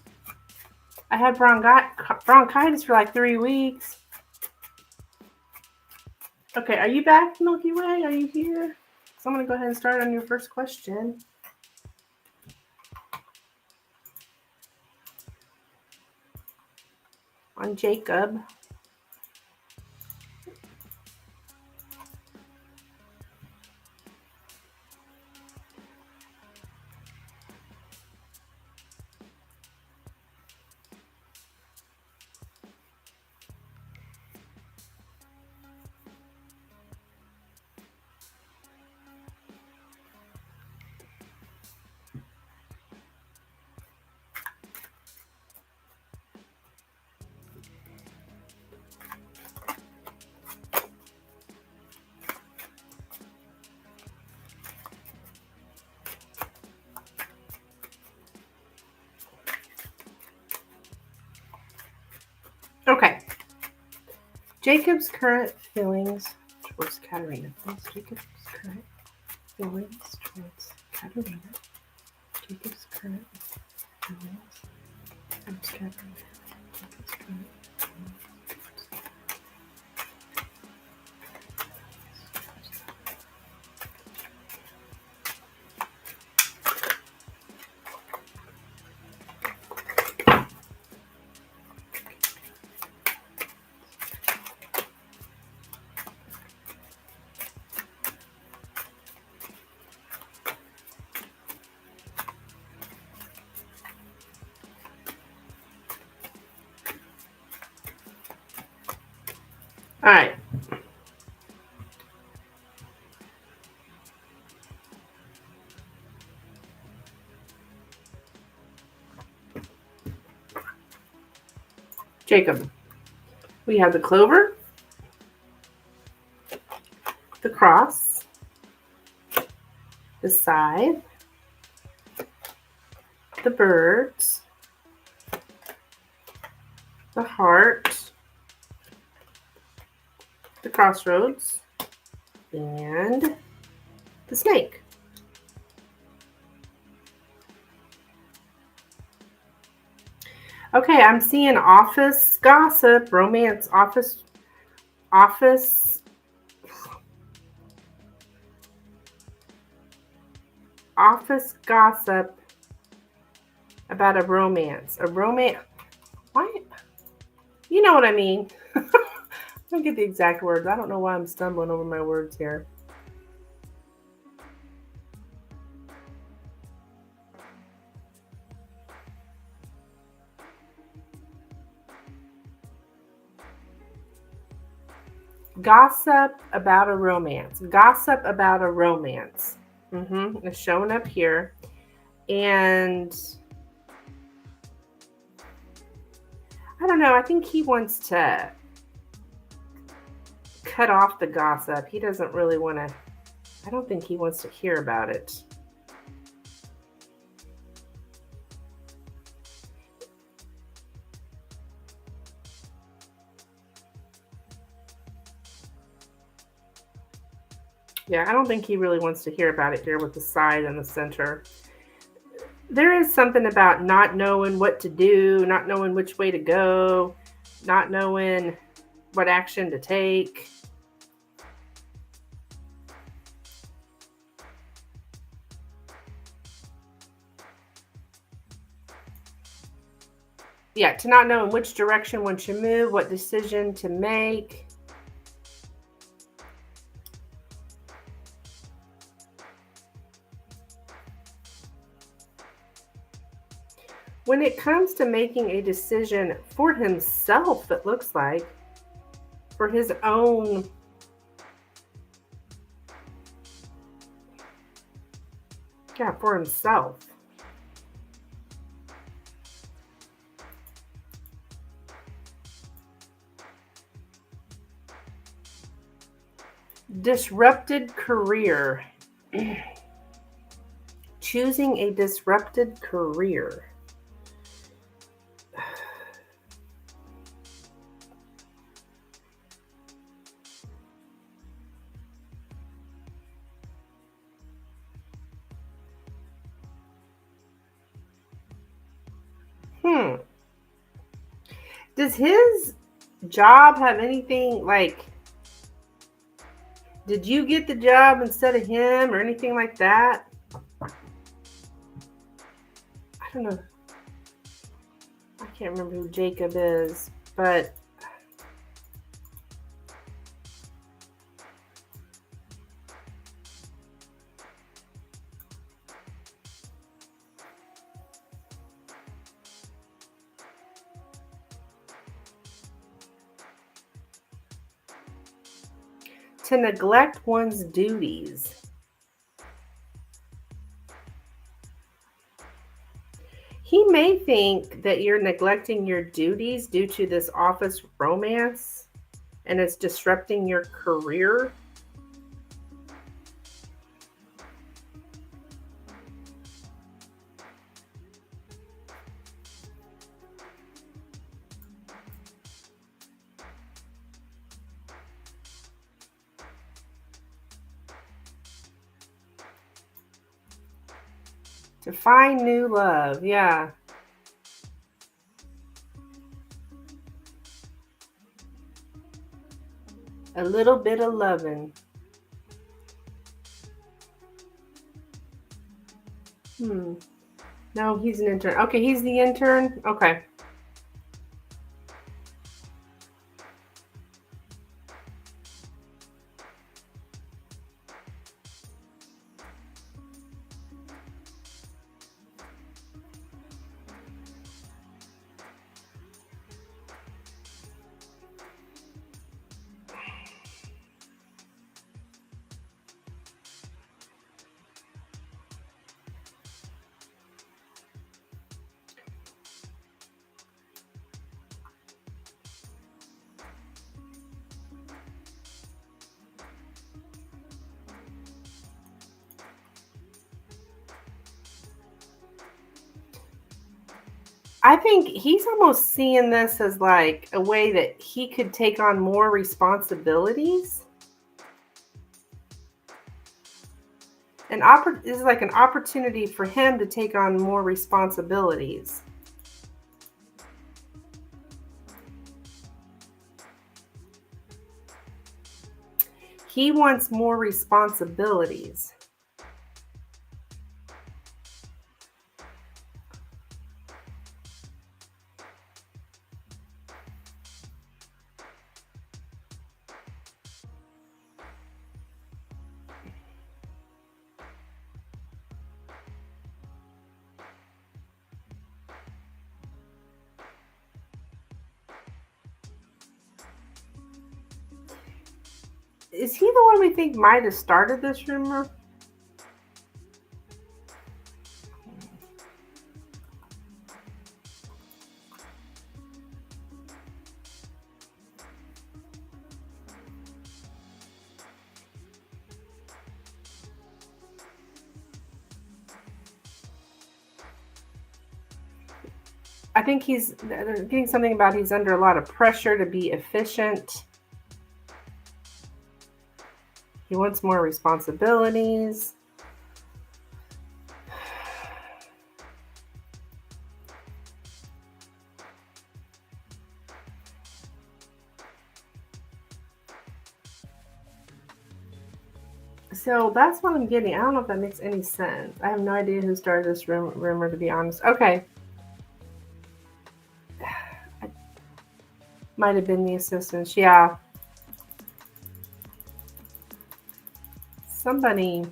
I had bronchitis for like 3 weeks. Okay, are you back, Milky Way? Are you here? So I'm going to go ahead and start on your first question. On Jacob. Okay. Jacob's current feelings towards Katerina. Jacob's current feelings towards Katerina. Jacob's current feelings towards Katerina. Jacob's current feelings. All right. Jacob. We have the clover, the cross, the scythe, the birds, the heart, the crossroads, and the snake. Okay, I'm seeing office gossip, romance, office gossip about a romance. A romance. What? You know what I mean. Let me get the exact words. I don't know why I'm stumbling over my words here. Gossip about a romance. Gossip about a romance. It's showing up here. And I don't know. I think he wants to cut off the gossip. He doesn't really want to. I don't think he wants to hear about it. Yeah, I don't think he really wants to hear about it here with the side and the center. There is something about not knowing what to do, not knowing which way to go, not knowing what action to take. Yeah, to not know in which direction one should move, what decision to make. When it comes to making a decision for himself, it looks like, for his own for himself. Disrupted career. Choosing a disrupted career. Does his job have anything like, did you get the job instead of him or anything like that? I don't know. I can't remember who Jacob is, but to neglect one's duties. He may think that you're neglecting your duties due to this office romance and it's disrupting your career. To find new love, yeah. A little bit of loving. No, he's an intern. Okay, he's the intern. Okay. I think he's almost seeing this as like a way that he could take on more responsibilities. This is like an opportunity for him to take on more responsibilities. He wants more responsibilities. Is he the one we think might have started this rumor? I think he's getting something about he's under a lot of pressure to be efficient. He wants more responsibilities. So that's what I'm getting. I don't know if that makes any sense. I have no idea who started this rumor, to be honest. Okay. Might have been the assistants. Yeah. Somebody.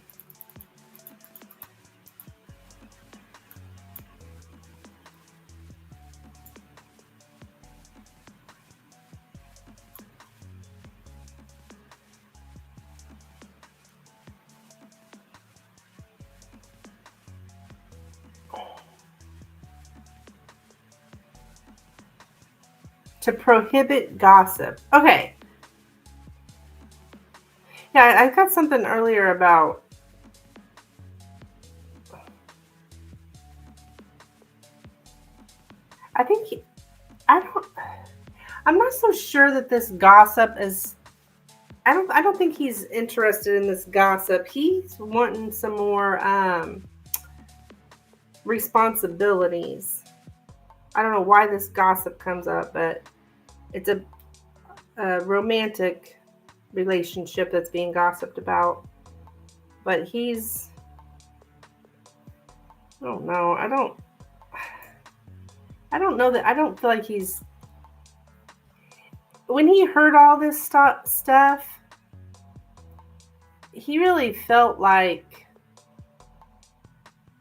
To prohibit gossip. Okay. Yeah, I got something earlier about. I think I'm not so sure that this gossip is. I don't think he's interested in this gossip. He's wanting some more responsibilities. I don't know why this gossip comes up, but it's a romantic relationship that's being gossiped about. But he's. I don't know. I don't know that. I don't feel like he's. When he heard all this stuff, he really felt like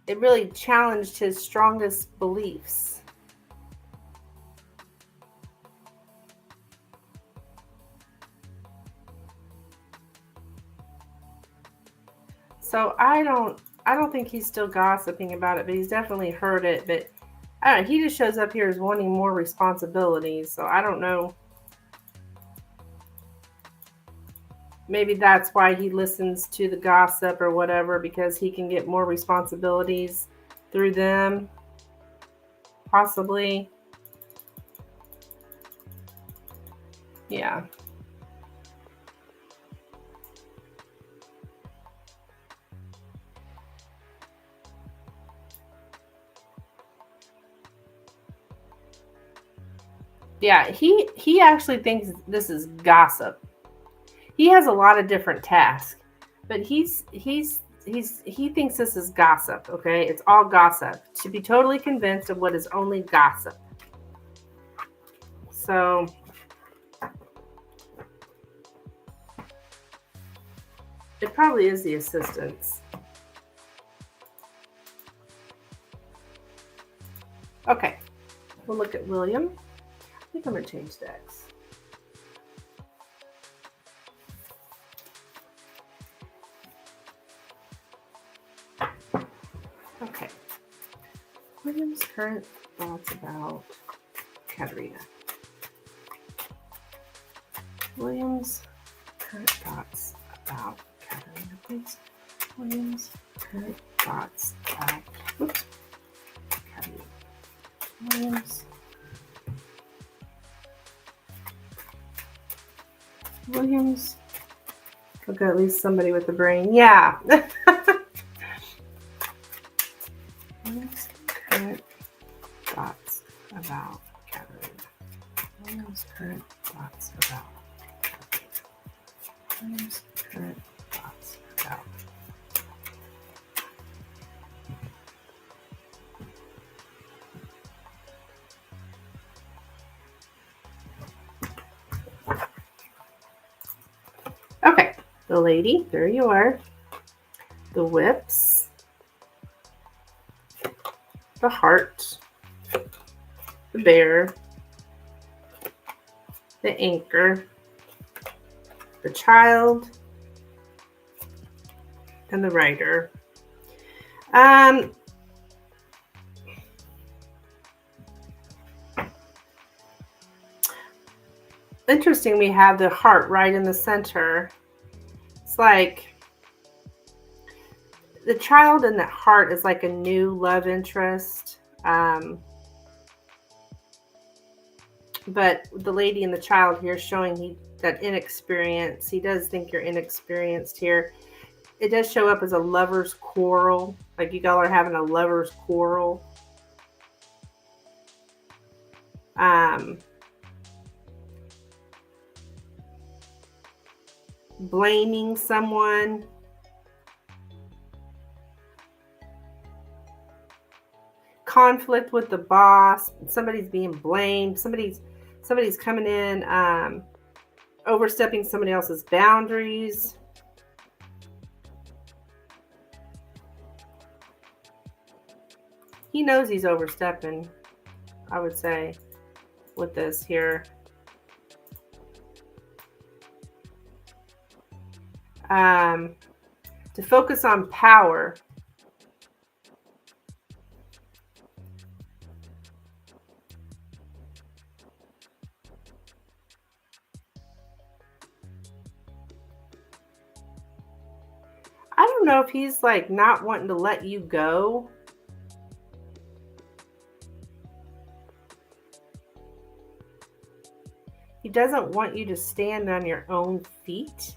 it really challenged his strongest beliefs. So I don't think he's still gossiping about it, but he's definitely heard it. But I don't know, he just shows up here as wanting more responsibilities. So I don't know. Maybe that's why he listens to the gossip or whatever, because he can get more responsibilities through them. Possibly. Yeah. Yeah, he actually thinks this is gossip. He has a lot of different tasks, but he thinks this is gossip. Okay, it's all gossip. To be totally convinced of what is only gossip. So it probably is the assistants. Okay, we'll look at William. I think I'm gonna change decks. Okay. William's current thoughts about Katerina. William's current thoughts about Katerina, please. William's current thoughts about Katerina. Williams. Look at least somebody with a brain. Yeah. William's current thoughts about Katerina. William's current thoughts about Katerina. William's current thoughts about. Okay, the lady, there you are. The whips. The heart. The bear. The anchor. the child, and the writer. Interesting, we have the heart right in the center. It's like the child in the heart is like a new love interest. But the lady and the child here showing that inexperience. He does think you're inexperienced here. It does show up as a lover's quarrel. Like you all are having a lover's quarrel. Blaming someone. Conflict with the boss. Somebody's being blamed. Somebody's coming in, overstepping somebody else's boundaries. He knows he's overstepping, I would say, with this here. To focus on power. I don't know if he's like not wanting to let you go. He doesn't want you to stand on your own feet.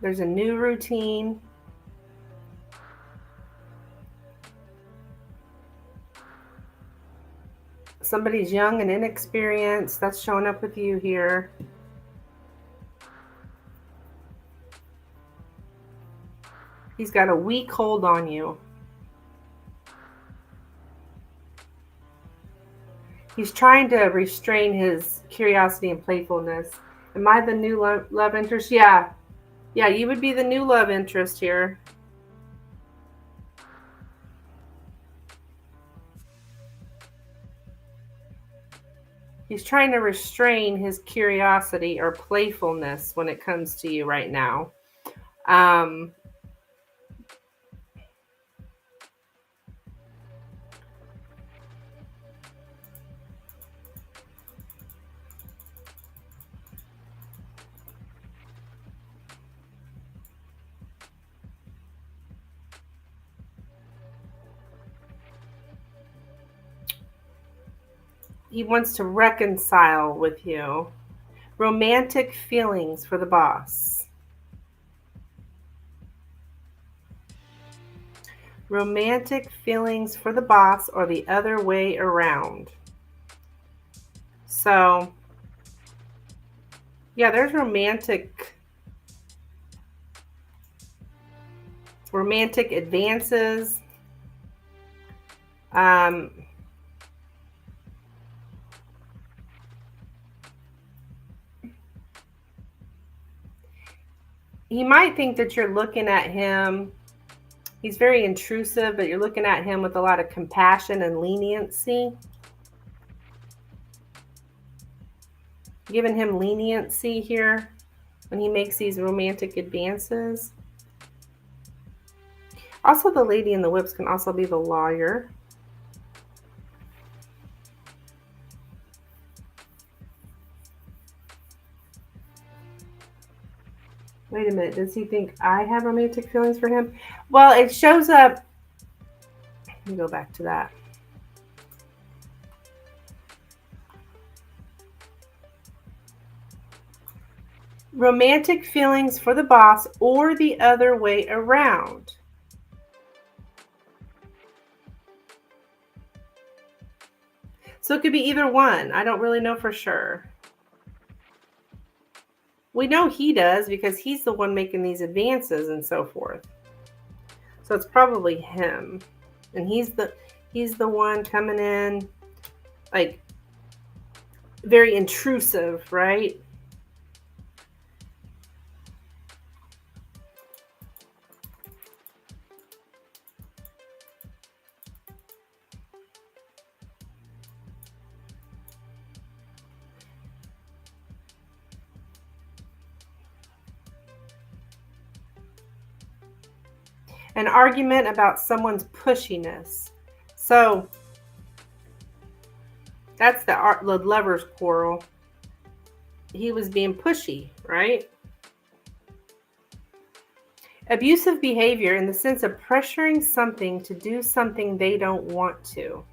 There's a new routine. Somebody's young and inexperienced. That's showing up with you here. He's got a weak hold on you. He's trying to restrain his curiosity and playfulness. Am I the new love interest? Yeah. Yeah, you would be the new love interest here. He's trying to restrain his curiosity or playfulness when it comes to you right now. He wants to reconcile with you. Romantic feelings for the boss. Romantic feelings for the boss or the other way around. So, yeah, there's romantic advances. He might think that you're looking at him. He's very intrusive, but you're looking at him with a lot of compassion and leniency. Giving him leniency here when he makes these romantic advances. Also, the lady in the whips can also be the lawyer. Wait a minute, does he think I have romantic feelings for him? Well, it shows up. Let me go back to that. Romantic feelings for the boss or the other way around. So it could be either one. I don't really know for sure. We know he does because he's the one making these advances and so forth. So it's probably him. And he's the one coming in like very intrusive, right? An argument about someone's pushiness. So that's the lover's quarrel. He was being pushy, right? Abusive behavior in the sense of pressuring something to do something they don't want to.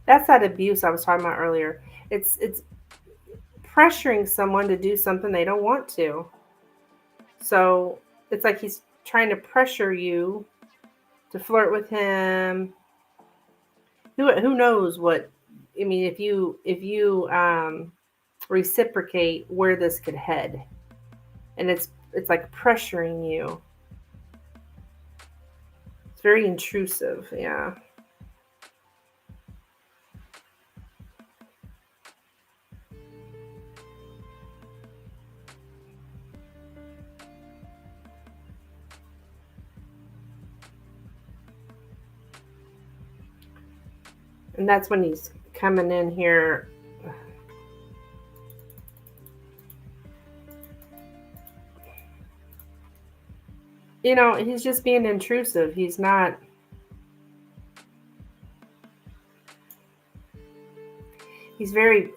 That's that abuse I was talking about earlier. It's pressuring someone to do something they don't want to. So it's like he's trying to pressure you to flirt with him. Who knows what? I mean, if you reciprocate, where this could head, and it's like pressuring you. It's very intrusive, yeah. And that's when he's coming in here. You know, he's just being intrusive. He's not. He's very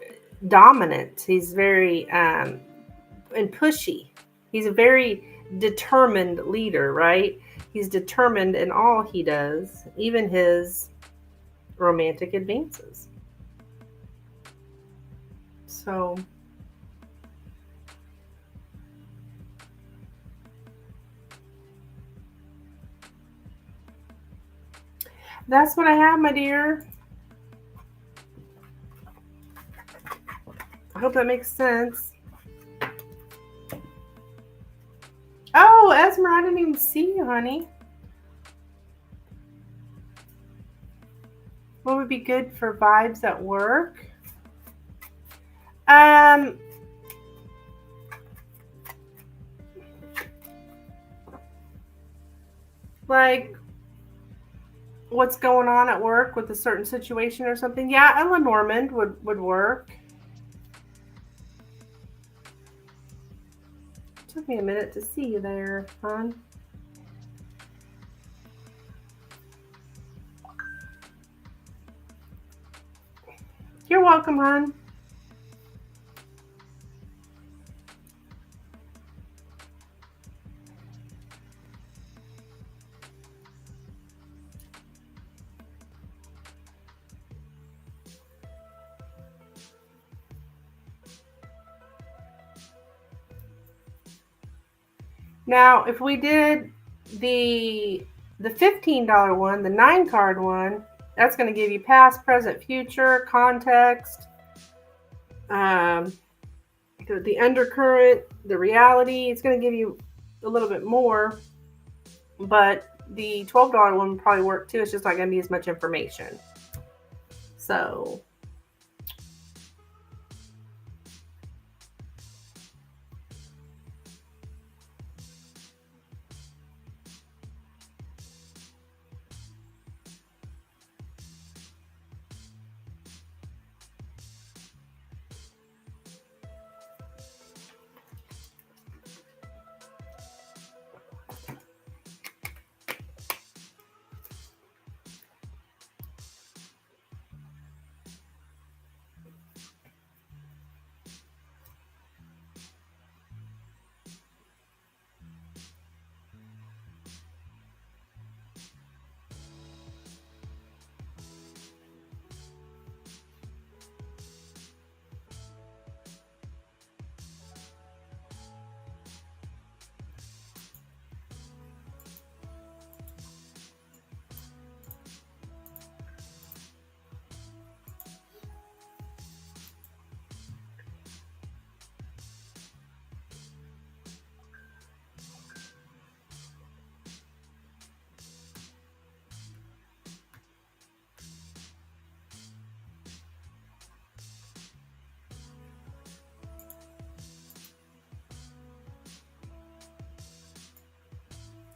dominant. He's very and pushy. He's a very determined leader, right? He's determined in all he does, even his romantic advances. So that's what I have, my dear. I hope that makes sense. Oh, Esmer, I didn't even see you, honey. What would be good for vibes at work? Like what's going on at work with a certain situation or something. Yeah, a Lenormand would work. Took me a minute to see you there, hon. You're welcome, hon. Now, if we did the $15 one, the 9-card one, that's going to give you past, present, future, context, the undercurrent, the reality. It's going to give you a little bit more, but the $12 one would probably work too. It's just not going to be as much information. So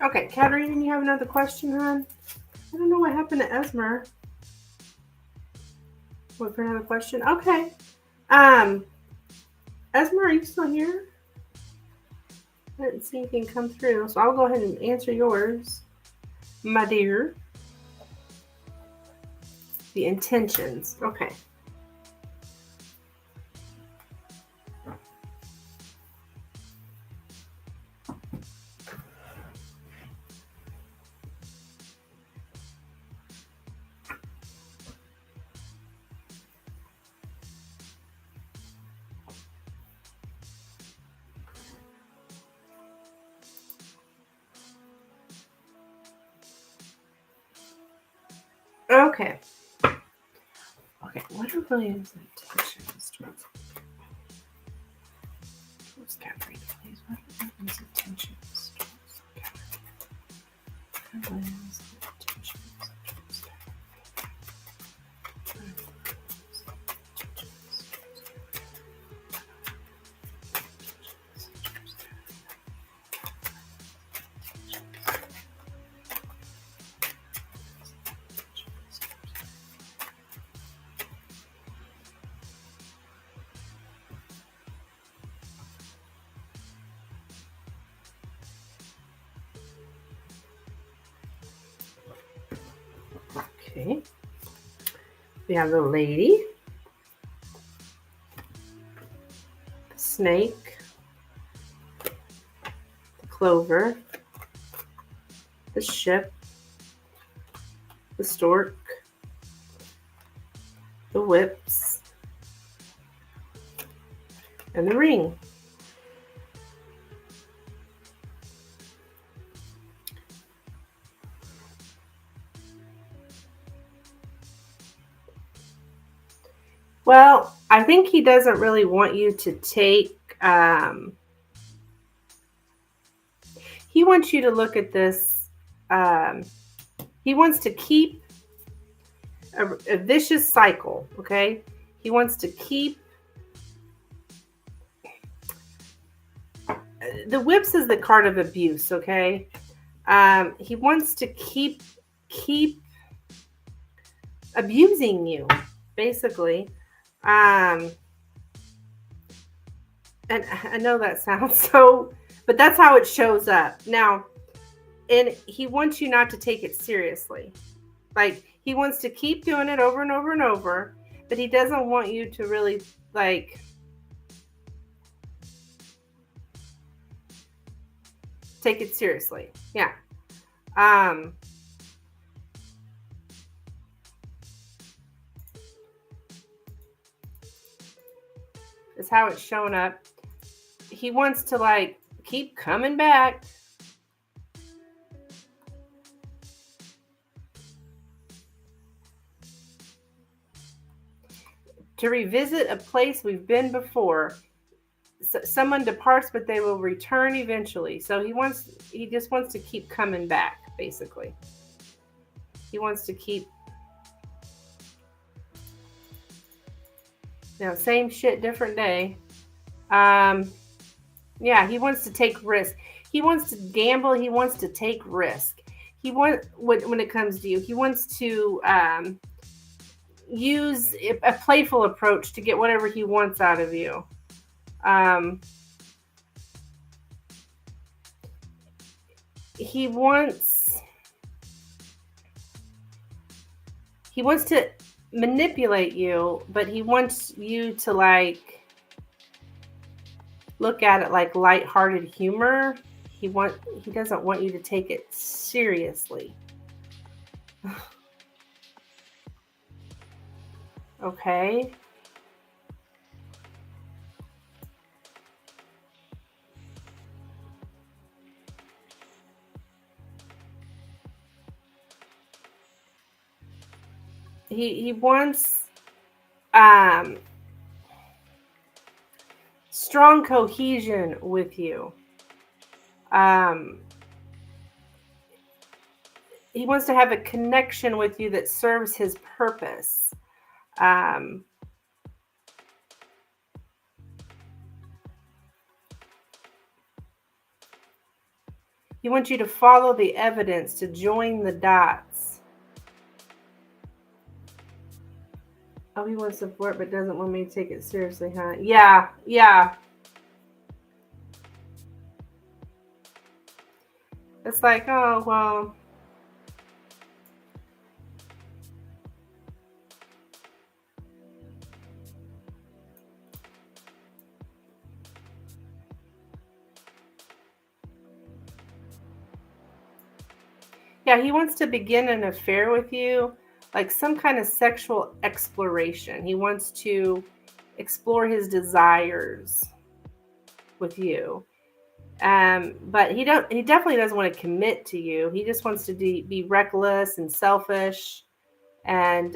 okay, Katerina, you have another question, hon? I don't know what happened to Esmer. What for another question? Okay. Esmer, are you still here? I didn't see anything come through, so I'll go ahead and answer yours, my dear. The intentions. Okay. Okay. Okay. What are really his intentions towards Catherine? Please, what are his intentions towards Catherine? What are his intentions towards Catherine? Okay. We have the lady, the snake, the clover, the ship, the stork, the whips, and the ring. Well, I think he doesn't really want you to take, he wants you to look at this, he wants to keep a vicious cycle, okay? He wants to keep, the whips is the card of abuse, okay? He wants to keep abusing you, basically. And I know that sounds so, but that's how it shows up. Now, and he wants you not to take it seriously. Like, he wants to keep doing it over and over and over, but he doesn't want you to really, like, take it seriously. Yeah. Is how it's shown up. He wants to, like, keep coming back. To revisit a place we've been before. Someone departs, but they will return eventually. So he just wants to keep coming back, basically. He wants to keep, same shit, different day. Yeah, he wants to take risk. He wants to gamble. He wants to take risk. When it comes to you, he wants to use a playful approach to get whatever he wants out of you. He wants to manipulate you, but he wants you to, like, look at it like lighthearted humor. He doesn't want you to take it seriously. Okay. He wants strong cohesion with you. He wants to have a connection with you that serves his purpose. He wants you to follow the evidence, to join the dots. Oh, he wants support but doesn't want me to take it seriously, huh? Yeah, yeah. It's like, oh, well. Yeah, he wants to begin an affair with you, like some kind of sexual exploration. He wants to explore his desires with you. But he definitely doesn't want to commit to you. He just wants to be reckless and selfish, and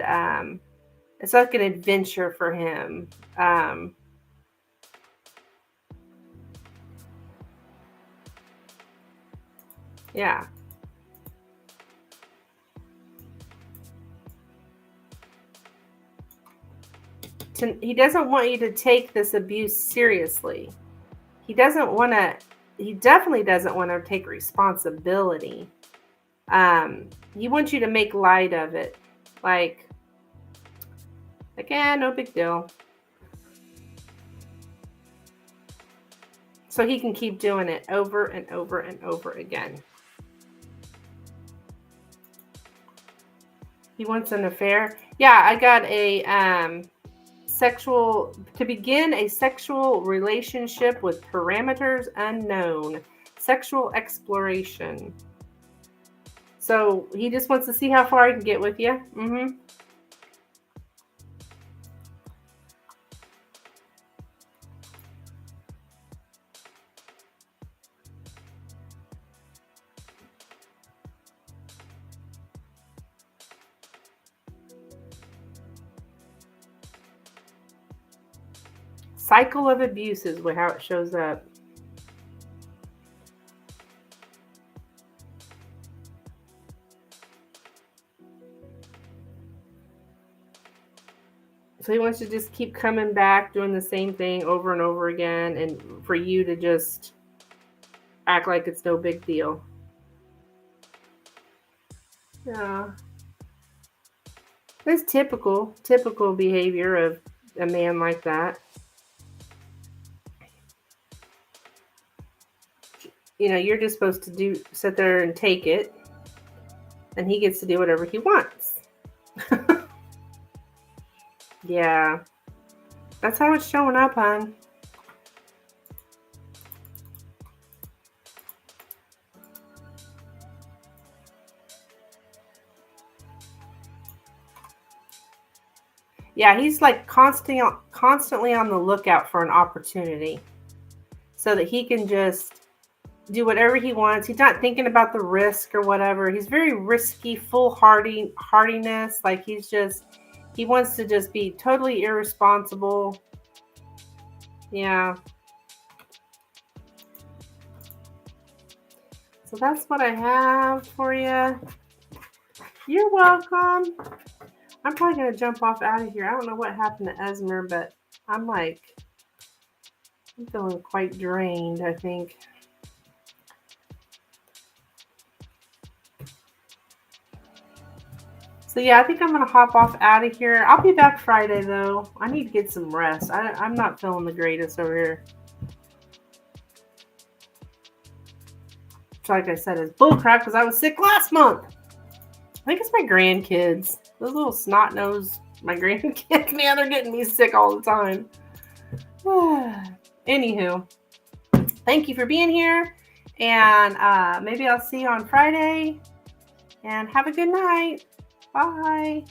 it's like an adventure for him. Yeah. He doesn't want you to take this abuse seriously. He doesn't want to. He definitely doesn't want to take responsibility. He wants you to make light of it, like, no big deal. So he can keep doing it over and over and over again. He wants an affair. Yeah, I got a to begin a sexual relationship with parameters unknown. Sexual exploration. So he just wants to see how far he can get with you. Mm-hmm. Cycle of abuse is how it shows up. So he wants to just keep coming back, doing the same thing over and over again, and for you to just act like it's no big deal. Yeah. That's typical behavior of a man like that. You're just supposed to sit there and take it, and he gets to do whatever he wants. Yeah. That's how it's showing up, hon. Yeah, he's like constantly on the lookout for an opportunity so that he can just do whatever he wants. He's not thinking about the risk or whatever. He's very risky, hardiness. Like he wants to just be totally irresponsible. Yeah. So that's what I have for you. You're welcome. I'm probably going to jump off out of here. I don't know what happened to Esmer, but I'm feeling quite drained, I think. So yeah, I think I'm going to hop off out of here. I'll be back Friday, though. I need to get some rest. I'm not feeling the greatest over here. Which, like I said, is bullcrap because I was sick last month. I think it's my grandkids. Those little snot nose, my grandkids, man, they're getting me sick all the time. Anywho, thank you for being here. And maybe I'll see you on Friday. And have a good night. Bye.